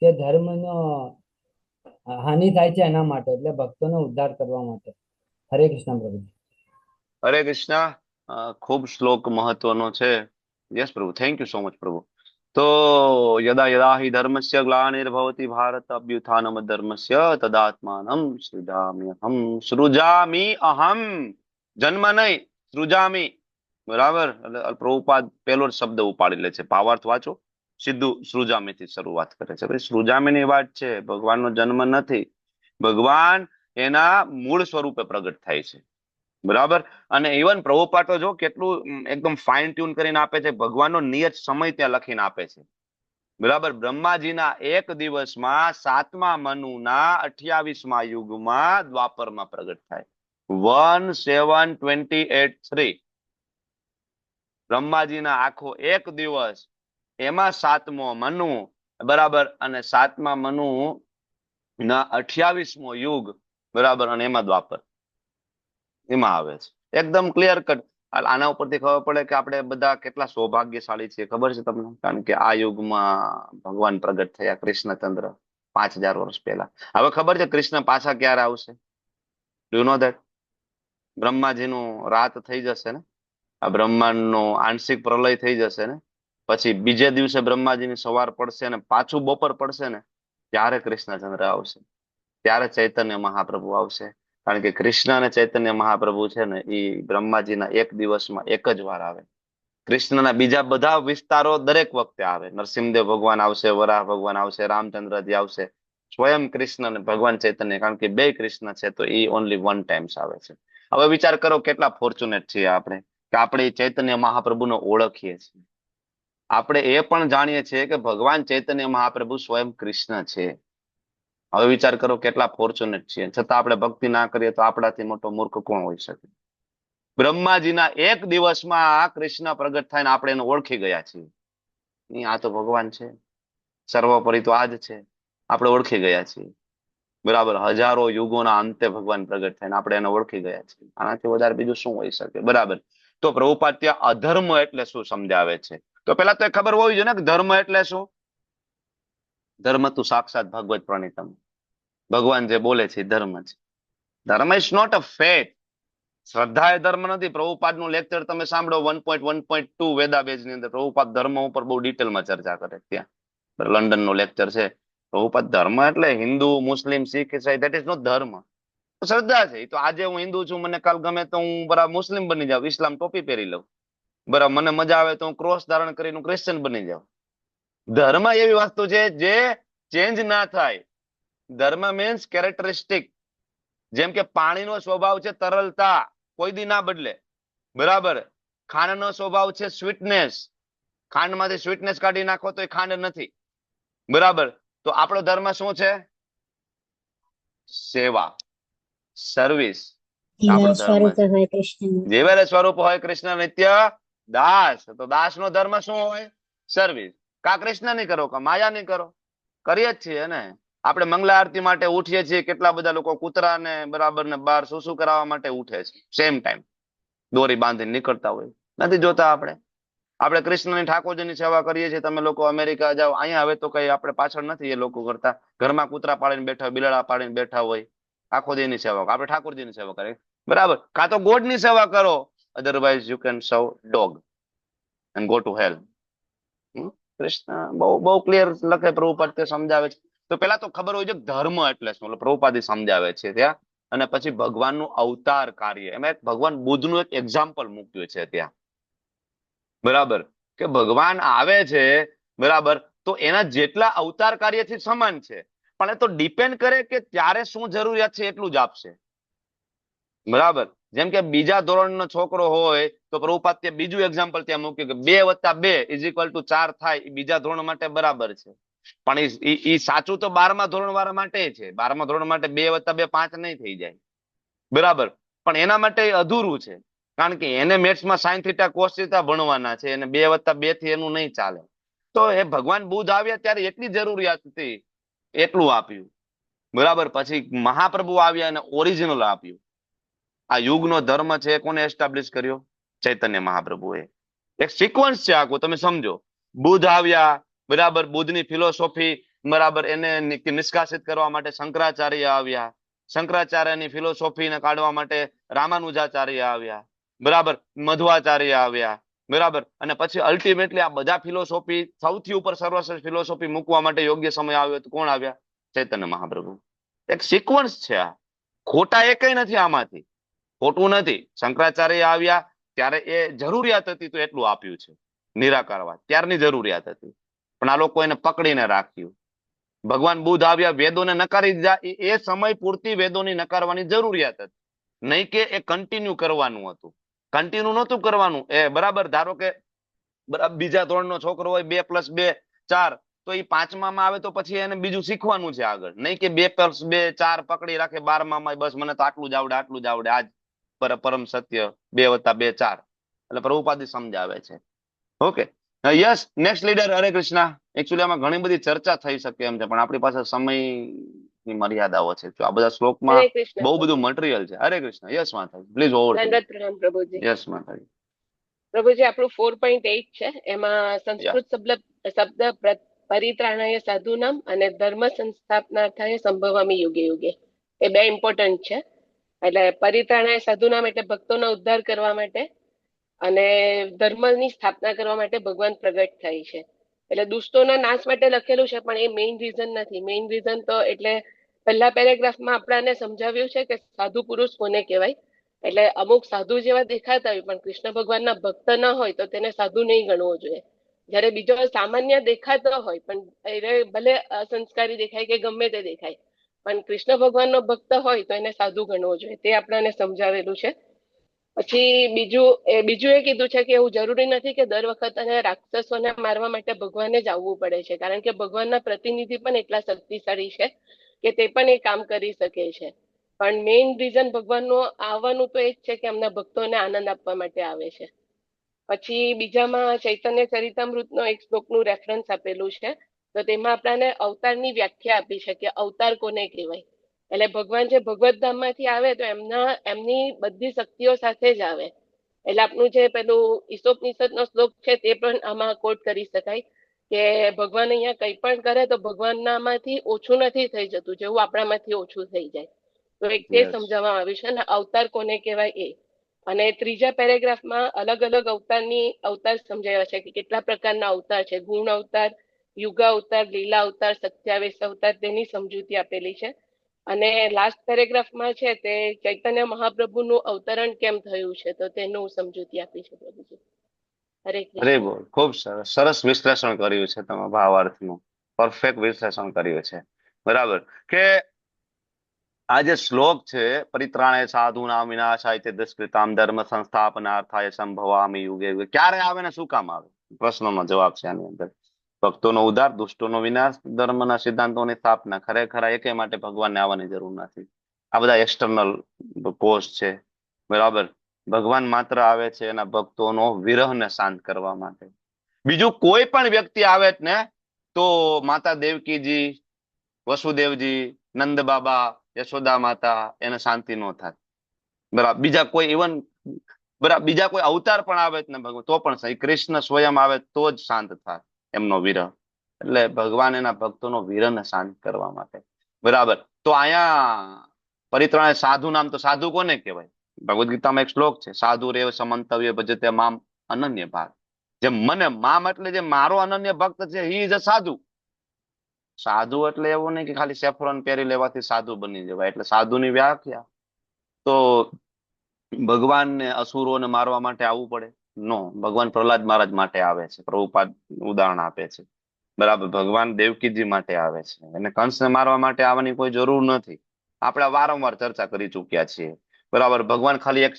કે ધર્મનો હાનિ થાય છે એના માટે, એટલે ભક્તોનો ઉદ્ધાર કરવા માટે. હરે કૃષ્ણ પ્રભુ. હરે કૃષ્ણ. ખૂબ શ્લોક મહત્વનો છે. યસ પ્રભુ, થેન્ક યુ સો મચ પ્રભુ. તો યદા યદા હિ ધર્મસ્ય ગ્લાનિર્ભવતિ ભારત અભ્યુત્થાનમ ધર્મસ્ય તદાત્માનમ સૃજામી અહમ. જન્મ નહીં, સૃજામી. બરાબર. એટલે પ્રભુપાદ પેલો જ શબ્દ ઉપાડી લે છે, ભાવાર્થ વાંચો, સીધું સૃજામીથી શરૂઆત કરે છે. ભાઈ સૃજામીની વાત છે, ભગવાનનો જન્મ નથી, ભગવાન એના મૂળ સ્વરૂપે પ્રગટ થાય છે. બરાબર. અને ઇવન પ્રભુપાદ તો જો કેટલું એકદમ ફાઇન ટ્યુન કરીને આપે છે, ભગવાનનો નિયત સમય ત્યાં લખીને આપે છે. બરાબર. બ્રહ્માજીના એક દિવસમાં 7મા મનુના 28મા યુગમાં દ્વાપરમાં પ્રગટ થાય. 1/7/28/3 બ્રહ્માજીના આખો એક દિવસ, એમાં 7મો મનુ. બરાબર. અને 7મા મનુ ના 28મો યુગ. બરાબર. અને એમાં દ્વાપર, એમાં આવે છે. એકદમ ક્લિયર કટ. આના ઉપરથી ખબર પડે કે આપણે બધા કેટલા સૌભાગ્યશાળી છીએ, ખબર છે તમને? કારણ કે આ યુગમાં ભગવાન પ્રગટ થયા, કૃષ્ણચંદ્ર, 5000 વર્ષ પહેલા. હવે ખબર છે કૃષ્ણ પાછા ક્યારે આવશે? Do know that? બ્રહ્માજીનું રાત થઈ જશે ને, આ બ્રહ્માંડનો આંશિક પ્રલય થઈ જશે ને, પછી બીજે દિવસે બ્રહ્માજીની સવાર પડશે ને પાછું બપોર પડશે ને, ત્યારે કૃષ્ણચંદ્ર આવશે, ત્યારે ચૈતન્ય મહાપ્રભુ આવશે. કારણ કે કૃષ્ણ અને ચૈતન્ય મહાપ્રભુ છે ને, એ બ્રહ્માજીના એક દિવસમાં એક જ વાર આવે. કૃષ્ણના બીજા બધા વિસ્તારો દરેક વખતે આવે. નરસિંહદેવ ભગવાન આવશે, વરાહ ભગવાન આવશે, રામચંદ્રજી આવશે, સ્વયં કૃષ્ણ અને ભગવાન ચૈતન્ય, કારણ કે બે કૃષ્ણ છે તો એ ઓનલી વન ટાઈમ્સ આવે છે. હવે વિચાર કરો કેટલા ફોર્ચ્યુનેટ છીએ આપણે કે આપણે ચૈતન્ય મહાપ્રભુને ઓળખીએ છીએ. આપણે એ પણ જાણીએ છીએ કે ભગવાન ચૈતન્ય મહાપ્રભુ સ્વયં કૃષ્ણ છે. હવે વિચાર કરો કેટલા ફોર્ચ્યુનેટ છીએ, છતાં આપણે ભક્તિ ના કરીએ તો આપણાથી મોટો મૂર્ખ કોણ હોઈ શકે? બ્રહ્માજીના એક દિવસમાં આ કૃષ્ણ પ્રગટ થઈને આપણે એને ઓળખી ગયા છીએ. આ તો ભગવાન છે, સર્વોપરી તો આ જ છે, આપણે ઓળખી ગયા છીએ. બરાબર, હજારો યુગોના અંતે ભગવાન પ્રગટ થઈને આપણે એને ઓળખી ગયા છીએ. આનાથી વધારે બીજું શું હોઈ શકે? બરાબર. તો પ્રભુપાદ ત્યાં અધર્મ એટલે શું સમજાવે છે? તો પેલા તો ખબર હોવી જોઈએ ને કે ધર્મ એટલે શું. ધર્મ તો સાક્ષાત ભગવત પ્રણિતમ, ભગવાન જે બોલે છે ધર્મ છે. ધર્મ ઇઝ નોટ અ ફેથ. શ્રદ્ધા એ ધર્મ નથી. પ્રભુપાદનું લેક્ચર તમે સાંભળો 1.1.2 વેદાબેઝ ની અંદર પ્રભુપાદ ધર્મ ઉપર બહુ ડિટેલમાં ચર્ચા કરે. ત્યાં લંડન નો લેક્ચર છે. પ્રભુપાદ ધર્મ એટલે હિન્દુ, મુસ્લિમ, શીખ, ઈસાઈ, ધેટ ઇઝ નોટ ધર્મ. શ્રદ્ધા છે. તો આજે હું હિન્દુ છું, મને કાલ ગમે તો હું બરાબર મુસ્લિમ બની જાઉં, ઇસ્લામ ટોપી પહેરી લઉં, બરાબર મને મજા આવે તો હું ક્રોસ ધારણ કરીને ક્રિશ્ચન બની જાઉં. ધર્મ એવી વસ્તુ છે જે ચેન્જ ના થાય. ધર્મ મીન્સ કેરેક્ટરિસ્ટિક. જેમ કે પાણીનો સ્વભાવ છે તરલતા, કોઈ દી ના બદલે. બરાબર. ખાંડનો સ્વભાવ છે સ્વીટનેસ, ખાંડમાંથી સ્વીટનેસ કાઢી નાખો તો એ ખાંડ નથી. બરાબર. તો આપણો ધર્મ શું છે? સેવા, સર્વિસ. આપણો ધર્મ છે જેવા સ્વરૂપ હોય કૃષ્ણ નિત્ય દાસ. તો દાસ નો ધર્મ શું હોય? સર્વિસ. કા કૃષ્ણ નહીં કરો, કા માયા નહીં કરો, કરીએ જ છીએ ને. આપણે મંગલા આરતી માટે ઉઠીએ છીએ, કેટલા બધા લોકો કૂતરા ને બરાબર ને બાર શું કરાવવા માટે ઉઠે છે, સેમ ટાઈમ દોરી બાંધીને નીકળતા હોય. નથી જોતા આપણે કૃષ્ણની ઠાકોરજીની સેવા કરીએ છીએ. તમે લોકો અમેરિકા જાઓ, અહીંયા હવે તો કઈ આપણે પાછળ નથી એ લોકો કરતા. ઘરમાં કૂતરા પાડીને બેઠા, બિલાડા પાડીને બેઠા હોય, આખો દેની સેવા. આપણે ઠાકોરજીની સેવા કરીએ. બરાબર. કાં તો ગોડની સેવા કરો, અધરવાઇઝ યુ કેન સર્વ ડોગ એન્ડ ગો ટુ હેલ. કૃષ્ણ બહુ ક્લિયર લખે, પ્રભુપાદ તે સમજાવે છે. તો પેલા તો ખબર હોય છે ધર્મ એટલે શું, પ્રભુપાદી સમજાવે છે ત્યાં. અને પછી ભગવાનનું અવતાર કાર્ય, એમાં એક ભગવાન બુદ્ધનું એક એક્ઝામ્પલ મૂક્યું છે ત્યાં. બરાબર. કે ભગવાન આવે છે, બરાબર, તો એના જેટલા અવતાર કાર્યથી સમાન છે, પણ એ તો ડિપેન્ડ કરે કે ત્યારે શું જરૂરિયાત છે એટલું જ આપશે. બરાબર. જેમ કે બીજા ધોરણનો છોકરો હોય તો પ્રભુપાદ ત્યાં બીજું એક્ઝામ્પલ ત્યાં મૂક્યું કે 2 + 2 = 4 થાય. એ બીજા ધોરણ માટે બરાબર છે, પણ એ સાચું તો 12મા ધોરણ વાળા માટે છે. 12મા ધોરણ માટે 2 + 2 5 નહીં થઈ જાય. બરાબર. પણ એના માટે અધૂરું છે, કારણ કે એને મેથ્સમાં sin θ cos θ ભણવાના છે, અને 2 + 2 થી એનું નહીં ચાલે. તો એ ભગવાન બુદ્ધ આવ્યા ત્યારે એટલી જરૂરિયાત હતી, એટલું આપ્યું. બરાબર. પછી મહાપ્રભુ આવ્યા અને ઓરિજિનલ આપ્યું. આ યુગનો ધર્મ છે કોને એસ્ટાબ્લિશ કર્યો? ચૈતન્ય મહાપ્રભુએ. એક સિક્વન્સ છે આખું, તમે સમજો. બુદ્ધ આવ્યા, બરાબર, બુદ્ધની ફિલોસોફી, બરાબર, એને નિષ્કાસિત કરવા માટે શંકરાચાર્ય આવ્યા. શંકરાચાર્યની ફિલોસોફીને કાઢવા માટે રામાનુજાચાર્ય આવ્યા. બરાબર. મધ્વાચાર્ય આવ્યા. બરાબર. અને પછી અલ્ટિમેટલી આ બધા ફિલોસોફી સૌથી ઉપર સર્વશ્રેષ્ઠ ફિલોસોફી મૂકવા માટે યોગ્ય સમય આવ્યો તો કોણ આવ્યા? ચૈતન્ય મહાપ્રભુ. એક સિક્વન્સ છે આ, ખોટા એકય નથી આમાંથી, ખોટું નથી. શંકરાચાર્ય આવ્યા ત્યારે એ જરૂરિયાત હતી તો એટલું આપ્યું છે, નિરાકારવાદ ત્યારની જરૂરિયાત હતી, પણ આ લોકો એને પકડીને રાખ્યું. ભગવાન બુદ્ધ આવ્યા, વેદોને નકારી દીધા. એ સમય પૂરતી વેદોની નકારવાની જરૂરિયાત હતી, નહીં કે એ કન્ટિન્યુ કરવાનું હતું. કન્ટિન્યુ નહોતું કરવાનું. એ બરાબર, ધારો કે બરાબર બીજા ધોરણનો છોકરો હોય, 2 + 2 = 4, તો એ 5મામાં આવે તો પછી એને બીજું શીખવાનું છે આગળ, નહીં કે 2 + 2 = 4 પકડી રાખે 12મામાં, બસ મને તો આટલું જ આવડે, આટલું જ આવડે. આજ પરમ સત્ય 2 + 2 = 4. એટલે પ્રભુપાદી સમજાવે છે. Okay, yes. Next leader. હરે કૃષ્ણ. એકચ્યુઅલી આમાં ઘણી બધી ચર્ચા થઈ શકે એમ છે, પણ આપણી પાસે સમયની મર્યાદાઓ છે. જો આ બધા શ્લોકમાં હરે કૃષ્ણ બહુ બધું મટીરિયલ છે. હરે કૃષ્ણ. યસ માતાજી, પ્લીઝ ઓવર. દંડવત પ્રણામ પ્રભુજી. યસ માતાજી. પ્રભુજી આપણું 4.8 છે, એમાં સંસ્કૃત શબ્દ પરિત્રાણાય સાધુનામ અને ધર્મ સંસ્થાપનાર્થાય સંભવામી યુગે યુગે, એ 2 ઇમ્પોર્ટન્ટ છે. એટલે પરિત્રાણાય સાધુનામ એટલે ભક્તોનો ઉદ્ધાર કરવા માટે, અને ધર્મની સ્થાપના કરવા માટે ભગવાન પ્રગટ થાય છે. એટલે દુષ્ટોના નાશ માટે લખેલું છે, પણ એ મેઇન રીઝન નથી. મેઇન રીઝન તો એટલે પહેલા પેરેગ્રાફમાં આપણાને સમજાવ્યું છે કે સાધુ પુરુષ કોને કહેવાય, એટલે અમુક સાધુ જેવા દેખાતા હોય પણ કૃષ્ણ ભગવાનના ભક્ત ન હોય તો તેને સાધુ નહીં ગણવો જોઈએ. જ્યારે બીજો સામાન્ય દેખાતો હોય પણ એ ભલે અસંસ્કારી દેખાય કે ગમે તે દેખાય પણ કૃષ્ણ ભગવાનનો ભક્ત હોય તો એને સાધુ ગણવો જોઈએ. તે આપણને સમજાવેલું છે. પછી બીજું એ કીધું છે કે એવું જરૂરી નથી કે દર વખતે રાક્ષસોને મારવા માટે ભગવાને જ આવવું પડે છે, કારણ કે ભગવાનના પ્રતિનિધિ પણ એટલા શક્તિશાળી છે કે તે પણ એ કામ કરી શકે છે. પણ મેઇન રીઝન ભગવાનનું આવવાનું તો એ જ છે કે એમના ભક્તોને આનંદ આપવા માટે આવે છે. પછી બીજામાં ચૈતન્ય ચરિતામૃતનો એક શ્લોકનું રેફરન્સ આપેલું છે. તો તેમાં આપણને અવતારની વ્યાખ્યા આપી છે કે અવતાર કોને કહેવાય. એટલે ભગવાન જે ભગવત ધામમાંથી આવે તો એમની બધી શક્તિઓ સાથે જ આવે. એટલે આપનું જે પેલું ઈશોપનિષદનો શ્લોક છે તે પણ આમાં કોટ કરી શકાય કે ભગવાન અહીંયા કંઈ પણ કરે તો ભગવાનનામાંથી ઓછું નથી થઈ જતું, જેવું આપણામાંથી ઓછું થઈ જાય. તો એક તે Yes. સમજાવવામાં આવ્યું છે. અને અવતાર કોને કહેવાય એ. અને ત્રીજા પેરેગ્રાફમાં અલગ અલગ અવતાર સમજાવ્યા છે કે કેટલા પ્રકારના અવતાર છે. ગુણ અવતાર, યુગ અવતાર, લીલા અવતાર, સત્યાવેશ અવતાર, તેની સમજૂતી આપેલી છે. અને લાસ્ટ પેરેગ્રાફમાં છે તે ચૈતન્ય મહાપ્રભુનું અવતરણ કેમ થયું છે તો તેનું સમજૂતી આપી છે પ્રભુજી. હરે અરે કૃષ્ણ. બોલ, ખૂબ સરસ સરસ વિશ્લેષણ કર્યું છે તમે ભાવાર્થનું. પરફેક્ટ વિશ્લેષણ કર્યું છે. બરાબર કે આ જે શ્લોક છે, પરિત્રાણાય સાધુનામ વિનાશાય તે દુષ્કૃતામ ધર્મ સંસ્થાપનાર્થાય સંભવામિ યુગે યુગે, ક્યારે આવે ને શું કામ આવે? પ્રશ્નનો જવાબ છે આની અંદર. ભક્તોનો ઉદ્ધાર, દુષ્ટોનો વિનાશ, ધર્મના સિદ્ધાંતોની સ્થાપના. ખરેખર એકે માટે ભગવાનને આવવાની જરૂર નથી. આ બધા એક્સટર્નલ પોસ્ટ છે. બરાબર. ભગવાન માત્ર આવે છે એના ભક્તોનો વિરહને શાંત કરવા માટે. બીજું કોઈ પણ વ્યક્તિ આવે ને તો માતા દેવકીજી, વસુદેવજી, નંદ બાબા, યશોદા માતા, એને શાંતિ ન થાય. બરાબર. બીજા કોઈ અવતાર પણ આવે ને ભગવાન તો પણ શ્રી કૃષ્ણ સ્વયં આવે તો જ શાંત થાય એમનો વિરહ. એટલે ભગવાન એના ભક્તોનો વિરહને શાંત કરવા માટે. બરાબર. તો અહીંયા પરિત્રાણ સાધુ નામ, તો સાધુ કોને કહેવાય? ભગવદ ગીતામાં એક શ્લોક છે, સાધુ રેવ સમંતવ્ય ભજતે મામ અનન્ય ભાગ. જે મને મામ એટલે જે મારો અનન્ય ભક્ત છે, હી ઇઝ અ સાધુ. સાધુ એટલે એવું નહીં કે ખાલી સેફરોન પહેરી લેવાથી સાધુ બની જવાય. એટલે સાધુની વ્યાખ્યા તો ભગવાનને અસુરોને મારવા માટે આવવું પડે? નો. ભગવાન પ્રહલાદ મહારાજ માટે આવે છે. પ્રભુપાદ ઉદાહરણ આપે છે. બરાબર. ભગવાન દેવકીજી માટે આવે છે. અને કંસને મારવા માટે આવવાની કોઈ જરૂર નથી. આપણે વારંવાર ચર્ચા કરી ચુક્યા છીએ. બરાબર. ભગવાન ખાલી એક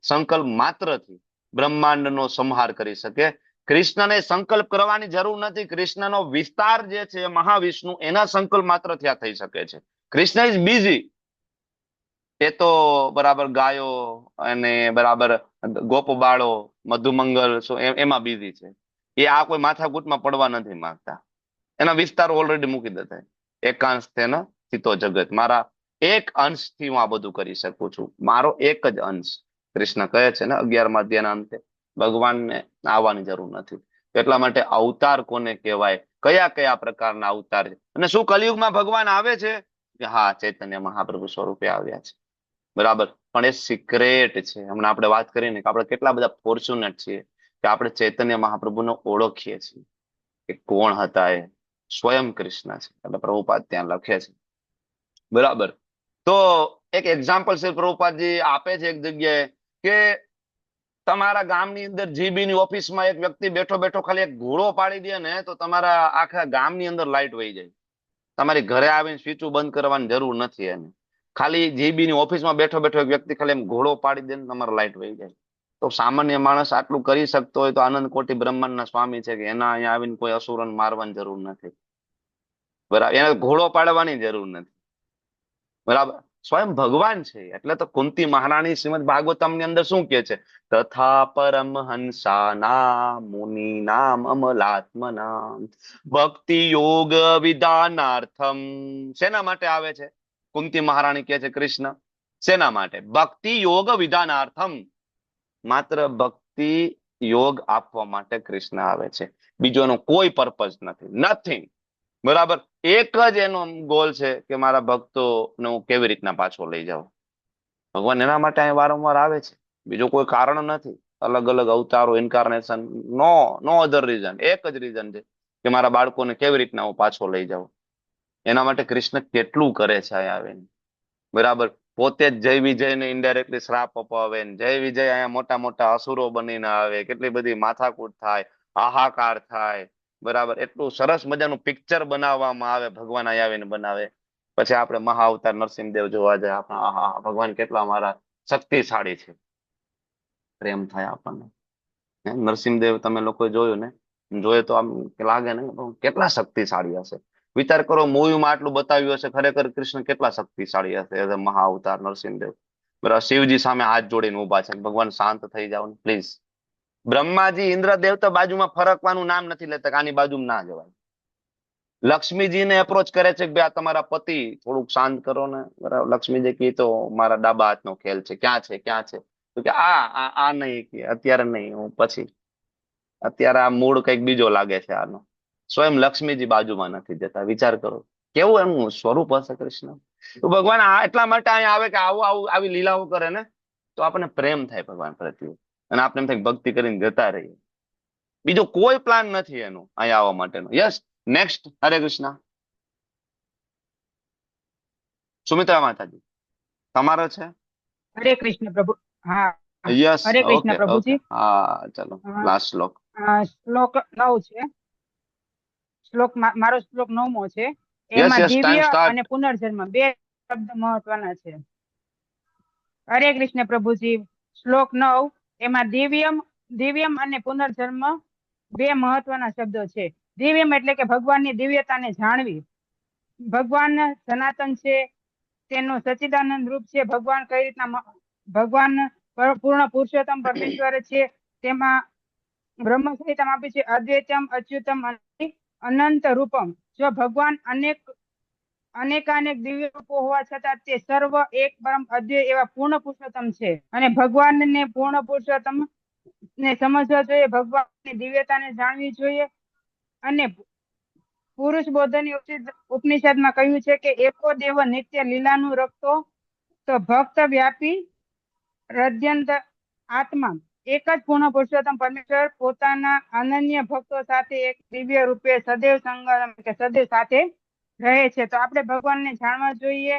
સંકલ્પ માત્રથી બ્રહ્માંડનો સંહાર કરી શકે. કૃષ્ણને સંકલ્પ કરવાની જરૂર નથી. કૃષ્ણનો વિસ્તાર જે છે મહાવિષ્ણુ, એના સંકલ્પ માત્ર ત્યાં થઈ શકે છે. Krishna is busy. એ તો બરાબર ગાયો અને બરાબર ગોપ બાળો, મધુમંગલ એમાં બિઝી છે. એ આ કોઈ માથાકૂટમાં પડવા નથી માંગતા. એના વિસ્તારો ઓલરેડી મૂકી દેતા. એકાંશ તેનો ચિતો જગત. મારા એક અંશથી હું આ બધું કરી શકું છું. મારો એક જ અંશ. કૃષ્ણ કહે છે ને 11મા અધ્યાયના અંતે, ભગવાનને આવવાની જરૂર નથી. એટલા માટે અવતાર કોને કહેવાય, કયા કયા પ્રકારના અવતાર છે, અને શું કલિયુગમાં ભગવાન આવે છે? કે હા, ચૈતન્ય મહાપ્રભુ સ્વરૂપે આવ્યા છે. બરાબર. પણ એ સિક્રેટ છે. હમણાં આપણે વાત કરીને કે આપણે કેટલા બધા ફોર્ચ્યુનેટ છીએ કે આપણે ચૈતન્ય મહાપ્રભુને ઓળખીએ છીએ કે કોણ હતા એ. સ્વયં કૃષ્ણ છે. એટલે પ્રભુપાદ ત્યાં લખે છે. બરાબર. તો એક એક્ઝામ્પલ છે પ્રભુપાદજી આપે છે એક જગ્યાએ કે તમારા ગામની અંદર જીબીની ઓફિસમાં એક વ્યક્તિ બેઠો બેઠો ખાલી એક ઘોડો પાડી દે ને તો તમારા આખા ગામની અંદર લાઈટ વહી જાય. તમારી ઘરે આવીને સ્વિચ બંધ કરવાની જરૂર નથી એને. ખાલી જીબીની ઓફિસમાં બેઠો બેઠો એક વ્યક્તિ ખાલી એમ ઘોડો પાડી દે ને તમારે લાઈટ વહી જાય. તો સામાન્ય માણસ આટલું કરી શકતો હોય તો આનંદ કોટી બ્રહ્માંડના સ્વામી છે કે એના અહીંયા આવીને કોઈ અસુરન મારવાની જરૂર નથી. બરાબર. એને ઘોડો પાડવાની જરૂર નથી. બરાબર. સ્વયં ભગવાન છે. એટલે તો કુંતી મહારાણી શ્રીમદ ભાગવતમ ની અંદર શું કે છે? તથા પરમહંસાના મુનિ નામ અમલાત્મના ભક્તિ યોગ વિધાનાર્થમ. શેના માટે આવે છે? કુંતી મહારાણી કહે છે કૃષ્ણ શેના માટે? ભક્તિ યોગ વિધાનાર્થમ. માત્ર ભક્તિ યોગ આપવા માટે કૃષ્ણ આવે છે. બીજો એનો કોઈ પર્પઝ નથી. નથિંગ. બરાબર. એક જ એનો ગોલ છે કે મારા ભક્તોને હું કેવી રીતના પાછો લઈ જાઉં. ભગવાન એના માટે અહીં વારંવાર આવે છે. બીજું કોઈ કારણ નથી. અલગ અલગ અવતારો, ઇન્કાર્નેશન, નો અધર રીઝન. એક જ રીઝન છે કે મારા બાળકોને કેવી રીતના હું પાછો લઈ જાઉં. એના માટે કૃષ્ણ કેટલું કરે છે અહીં આવીને. બરાબર. પોતે જ જય વિજયને ઇનડાયરેક્ટલી શ્રાપ અપાવે ને જય વિજય અહીંયા મોટા મોટા અસુરો બનીને આવે, કેટલી બધી માથાકૂટ થાય, હાહાકાર થાય, બરાબર. એટલું સરસ મજાનું પિક્ચર બનાવવામાં આવે, ભગવાન અહીંયા આવીને બનાવે. પછી આપણે મહા અવતાર નરસિંહદેવ જોવા જાય, આપણે આહા ભગવાન કેટલા મારા શક્તિશાળી છે, પ્રેમ થાય આપણને. નરસિંહદેવ તમે લોકો જોયું ને, જોઈએ તો આમ લાગે ને કેટલા શક્તિશાળી હશે. વિચાર કરો, મૂવીમાં આટલું બતાવ્યું હશે, ખરેખર કૃષ્ણ કેટલા શક્તિશાળી હશે એઝ અ મહા અવતાર નરસિંહદેવ. બરાબર. શિવજી સામે હાથ જોડીને ઉભા છે, ભગવાન શાંત થઈ જાવ ને પ્લીઝ. બ્રહ્માજી ઇન્દ્રદેવ તો બાજુમાં ફરકવાનું નામ નથી લેતા, આની બાજુમાં ના જવાય. લક્ષ્મીજીને એપ્રોચ કરે છે કે ભાઈ આ તમારા પતિ, થોડુંક શાંત કરો ને, બરાબર. લક્ષ્મીજી કહે તો મારા ડાબા હાથનો ખેલ છે, ક્યાં છે ક્યાં છે? તો કે આ નહીં, કે અત્યારે નહીં, હું પછી, અત્યારે આ મૂળ કઈક બીજો લાગે છે આનો. સ્વયં લક્ષ્મીજી બાજુમાં નથી જતા. વિચાર કરો કેવું એમનું સ્વરૂપ હશે કૃષ્ણ. તો ભગવાન એટલા માટે અહીંયા આવે કે આવું આવું આવી લીલાઓ કરે ને તો આપણને પ્રેમ થાય ભગવાન પ્રત્યે, અને આપણે એમ થાય ભક્તિ કરીને જતા રહીએ. બીજો કોઈ પ્લાન નથી એનું અહીંયા આવવા માટેનો. Yes, next. હરે કૃષ્ણ. સુમિત્રા માતાજી તમારો છે? હરે કૃષ્ણ પ્રભુ. હા, યસ. હરે કૃષ્ણ ઓકે પ્રભુજી. ઓકે, હા ચલો લાસ્ટ શ્લોક. શ્લોક 9 છે. મારો શ્લોક 9મો છે. યસ એમાં યસ, ટાઈમ દિવ્ય સ્ટાર્ટ. અને પુનર્જન્મ બે શબ્દ મહત્વના છે. હરે કૃષ્ણ પ્રભુજી. શ્લોક 9, એમાં દિવ્યમ અને પુનર્જન્મ બે મહત્વના શબ્દો છે. દિવ્યમ એટલે કે ભગવાનની દિવ્યતાને જાણવી. ભગવાન સનાતન છે, તેનું સચ્ચિદાનંદ રૂપ છે. ભગવાન કઈ રીતના, ભગવાન પૂર્ણ પુરુષોત્તમ પરમેશ્વર છે. તેમાં બ્રહ્મ સહિતમ આપ્યું છે, અદ્વૈતમ અચ્યુતમ અનંત રૂપમ. જો ભગવાન અનેકાનેક દિવ્ય રૂપો હોવા છતાં તે સર્વ એક પરમ અદ્વૈત એવા પૂર્ણ પુરુષોત્તમ છે. અને ભગવાનને પૂર્ણ પુરુષોત્તમ ને સમજવા જોઈએ, ભગવાનની દિવ્યતાને જાણવી જોઈએ. અને પુરુષ બોધની ઉપનિષદમાં કહ્યું છે કે એકો દેવ નિત્ય લીલાનું રખતો તો ભક્ત વ્યાપી હૃદયંત આત્મા. એક જ પૂર્ણ પુરુષોત્તમ પરમેશ્વર પોતાના અનન્ય ભક્તો સાથે એક દિવ્ય રૂપે સદૈવ સંગમ કે સદૈવ સાથે રહે છે. તો આપણે ભગવાનને જાણવા જોઈએ,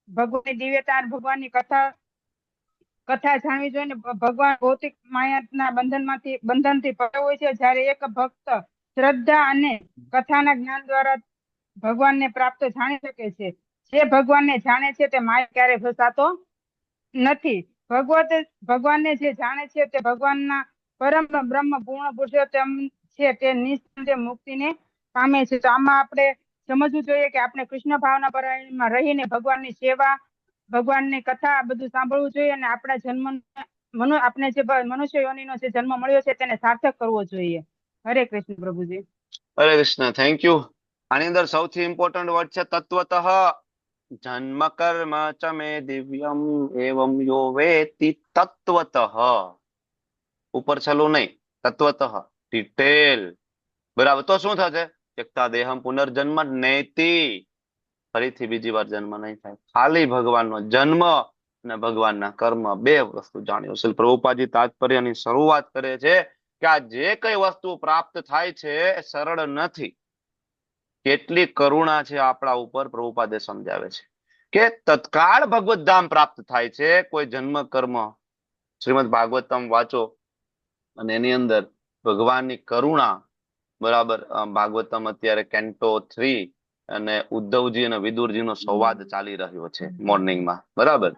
ભગવાનની દિવ્યતા, ભગવાનની કથા જાણવી જોઈએ. ભગવાન ભૌતિક માયાના બંધનથી પડ્યો હોય છે. જ્યારે એક ભક્ત શ્રદ્ધા અને કથાના જ્ઞાન દ્વારા ભગવાનને પ્રાપ્ત જાણી શકે છે. જે ભગવાનને જાણે છે તે માયા ક્યારે ફસાતો નથી. ભગવાનને જે જાણે છે તે ભગવાનના પરમ બ્રહ્મ પૂર્ણ પુરુષોત્તમ છે, તે નિસ્સંદેહ મુક્તિને પામે છે. તો આમાં આપણે સમજવું જોઈએ કે આપણે કૃષ્ણ ભાવના પરાયણમાં રહીને ભગવાનની સેવા, ભગવાનની કથા આ બધું સાંભળવું જોઈએ. અને આપણા આપણે જે મનુષ્ય યોનિનો જે જન્મ મળ્યો છે તેને સાર્થક કરવો જોઈએ. હરે કૃષ્ણ પ્રભુજી. હરે કૃષ્ણ, થેન્ક યુ. આની અંદર સૌથી ઇમ્પોર્ટન્ટ વર્ડ છે તત્વતઃ. જન્મ કર્મ ચ મે દિવ્યમ એવમ યો વેતિ તત્વતઃ. ઉપર છલું નહીં, તત્વતઃ, ડિટેલ. બરાબર. તો શું થશે? એકતા દેહમ પુનર્જન્મ નેતિ. ફરીથી બીજી વાર જન્મ નહીં થાય. ખાલી ભગવાનનો જન્મ અને ભગવાનના કર્મ બે વસ્તુ જાણ્યું છે. પ્રભુપાદજી તાત્પર્યની શરૂઆત કરે છે કે આ જે કઈ વસ્તુ પ્રાપ્ત થાય છે એ સરળ નથી. કેટલી કરુણા છે આપણા ઉપર, પ્રભુપાદે સમજાવે છે કે તત્કાળ ભગવત ધામ પ્રાપ્ત થાય છે. કોઈ જન્મ કર્મ, શ્રીમદ ભાગવતમ વાંચો અને એની અંદર ભગવાનની કરુણા, બરાબર. ભાગવતમ અત્યારે કેન્ટો 3 અને ઉદ્ધવજી અને વિદુરજીનો સંવાદ ચાલી રહ્યો છે મોર્નિંગમાં, બરાબર.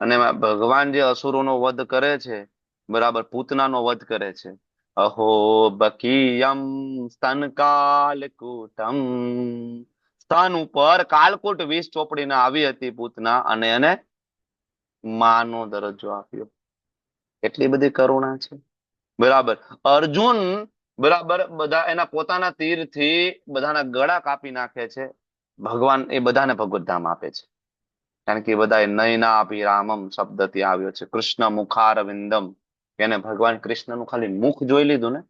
અને એમાં ભગવાન જે અસુરોનો વધ કરે છે, બરાબર, પૂતનાનો વધ કરે છે. અહો બકીયમ સ્તન કાલકૂટમ. સ્તન ઉપર કાલકૂટ વિષ ચોપડીને આવી હતી પૂતના, અને એને માનો દરજ્જો આપ્યો. એટલી બધી કરુણા છે, બરાબર. અર્જુન, બરાબર, બધા એના પોતાના તીરથી બધાના ગળા કાપી નાખે છે. ભગવાન એ બધાને ભગવત ધામ આપે છે, કારણ કે બધા નયનાભિરામમ શબ્દ ત્યાં આવ્યો છે. કૃષ્ણ મુખારવિંદમ, એને ભગવાન કૃષ્ણનું ખાલી મુખ જોઈ લીધું ને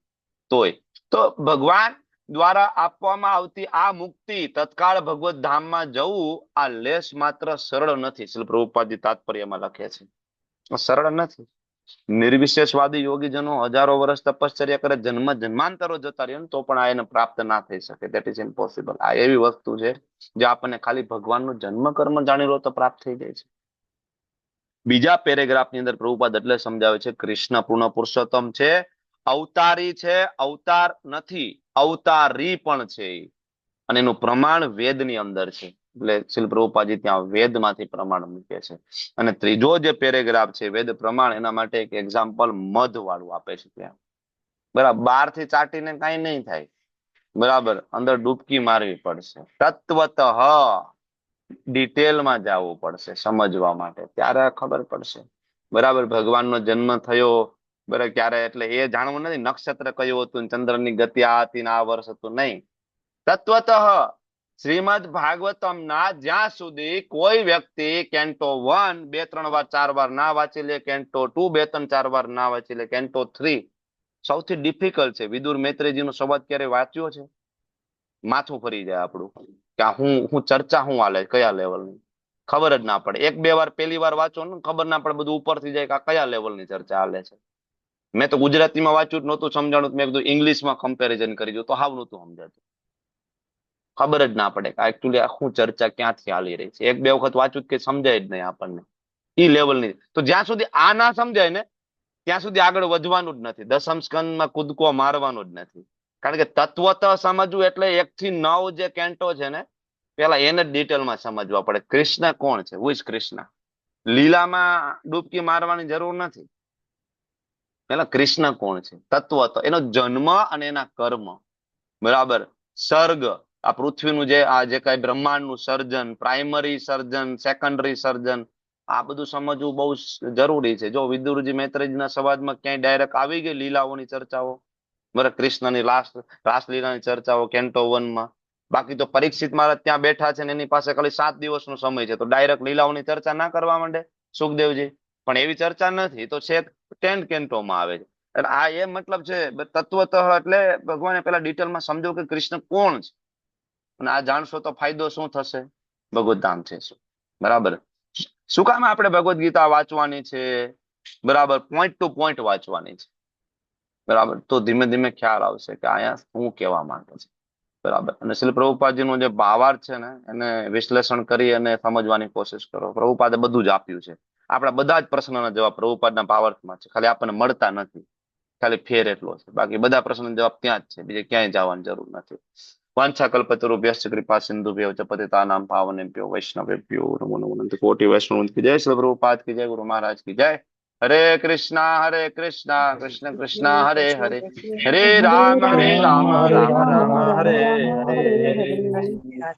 તોય. તો ભગવાન દ્વારા આપવામાં આવતી આ મુક્તિ, તત્કાળ ભગવત ધામમાં જવું, આ લેશ માત્ર સરળ નથી. શ્રીલ પ્રભુપાદજી તાત્પર્યમાં લખે છે સરળ નથી. નિર્વિશેષવાદી યોગીજનો હજારો વર્ષ તપશ્ચર્યા કરે, જન્મ જન્માંતરો જતા રહે તો પણ આ એને પ્રાપ્ત ના થઈ શકે. That is impossible. આ એવી વસ્તુ છે જે આપણને ખાલી ભગવાનનું જન્મ કર્મ જાણી લો તો પ્રાપ્ત થઈ જાય છે. બીજા પેરેગ્રાફની અંદર પ્રભુપાદ એટલે સમજાવે છે કૃષ્ણ પૂર્ણ પુરુષોત્તમ છે, અવતારી છે, અવતાર નથી, અવતારી પણ છે, અને એનું પ્રમાણ વેદની અંદર છે. એટલે શ્રીલ પ્રભુપાદજી ત્યાં વેદમાંથી પ્રમાણ મૂકે છે. અને ત્રીજો જે પેરેગ્રાફ છે વેદ પ્રમાણ, એના માટે એક એક્ઝામ્પલ મધ વાળું આપે છે ત્યાં. બરાબર, બહારથી ચાટીને કઈ નહીં થાય, બરાબર, અંદર ડૂબકી મારવી પડશે, તત્વતઃ ડિટેલમાં જવું પડશે સમજવા માટે, ત્યારે ખબર પડશે. બરાબર, ભગવાનનો જન્મ થયો બરાબર ક્યારે, એટલે એ જાણવું નથી નક્ષત્ર કયું હતું, ચંદ્રની ગતિ આ હતી ને આ વર્ષ હતું, નહીં. તત્વતઃ શ્રીમદ ભાગવતમ ના જ્યાં સુધી કોઈ વ્યક્તિ કેન્ટો 1 2-3 વાર 4 વાર ના વાંચી લે, કેન્ટો 2 2-3-4 વાર ના વાંચી લે, કેન્ટો 3 સૌથી ડિફિકલ્ટ છે. વિદુર મૈત્રેયજીનો સંવાદ ક્યારે વાંચ્યો છે? માથું ફરી જાય આપણું કે હું ચર્ચા હું હાલે, કયા લેવલની ખબર જ ના પડે. 1-2 વાર પહેલી વાર વાંચો ને ખબર ના પડે, બધું ઉપરથી જાય કે આ કયા લેવલની ચર્ચા હાલે છે. મેં તો ગુજરાતીમાં વાંચ્યું નહોતું સમજાણું, મેં કીધું ઇંગ્લિશમાં કમ્પેરિઝન કરી દઉં તો હાવ નહોતું સમજાતું, ખબર જ ના પડે કે એકચ્યુઅલી આખું ચર્ચા ક્યાંથી હાલી રહી છે. 1-2 વખત વાંચ્યું કે સમજાય જ નહીં આપણને ઈ લેવલની. તો જ્યાં સુધી આ ના સમજાય ને ત્યાં સુધી આગળ વધવાનું જ નથી, દસમ સ્કંદમાં કૂદકો મારવાનું જ નથી. કારણ કે તત્વત સમજવું એટલે 1 થી 9 જે કેન્ટો છે ને, પેલા એને જ ડિટેલમાં સમજવા પડે. કૃષ્ણ કોણ છે? Who is Krishna? લીલામાં ડૂબકી મારવાની જરૂર નથી, પેલા કૃષ્ણ કોણ છે, તત્વત, એનો જન્મ અને એના કર્મ, બરાબર, સર્ગ, આ પૃથ્વીનું જે કઈ બ્રહ્માંડનું સર્જન, પ્રાઇમરી સર્જન, સેકન્ડરી સર્જન, આ બધું સમજવું બહુ જરૂરી છે. જો વિદુરજી મૈત્રેયજીના સંવાદમાં ક્યાંય ડાયરેક્ટ આવી ગઈ લીલાઓની ચર્ચાઓ, બરાબર, કૃષ્ણની રાસલીલાની ચર્ચાઓ કેન્ટો 1 માં, બાકી તો પરીક્ષિત મહારાજ ત્યાં બેઠા છે ને એની પાસે ખાલી 7 દિવસનો સમય છે, તો ડાયરેક્ટ લીલાઓની ચર્ચા ના કરવા માંડે સુખદેવજી, પણ એવી ચર્ચા નથી, તો છે 10 કેન્ટોમાં આવે છે. એટલે આ એ મતલબ છે તત્વતઃ, એટલે ભગવાને પેલા ડિટેલમાં સમજો કે કૃષ્ણ કોણ છે, અને આ જાણશો તો ફાયદો શું થશે? ભગવત ધામ છે શું, બરાબર. શું કામ આપણે ભગવદ્ ગીતા વાંચવાની છે? બરાબર, પોઈન્ટ ટુ પોઈન્ટ વાંચવાની છે, બરાબર, તો ધીમે ધીમે ખ્યાલ આવશે કે અહીંયા શું કહેવા માંગે છે, બરાબર. અને શ્રી પ્રભુપાદજીનો જે ભાવાર્થ છે ને એને વિશ્લેષણ કરી અને સમજવાની કોશિશ કરો. પ્રભુપાદે બધું જ આપ્યું છે, આપણા બધા જ પ્રશ્નના જવાબ પ્રભુપાદના ભાવાર્થમાં છે, ખાલી આપણને મળતા નથી, ખાલી ફેર એટલો છે, બાકી બધા પ્રશ્નના જવાબ ત્યાં જ છે, બીજે ક્યાંય જવાની જરૂર નથી. વાંછા કલ્પતરુભ્યશ્ચ કૃપા સિંધુભ્યો ચ પતિતાનાં પાવનેભ્યો વૈષ્ણવેભ્યો નમો નમઃ. અનંત કોટિ વૈષ્ણવ કી જય, શ્રી પ્રભુપાદ કી જય, ગુરુ મહારાજ કી જય. હરે કૃષ્ણ કૃષ્ણ કૃષ્ણ હરે હરે, હરે રામ રામ રામ રામ હરે હરે.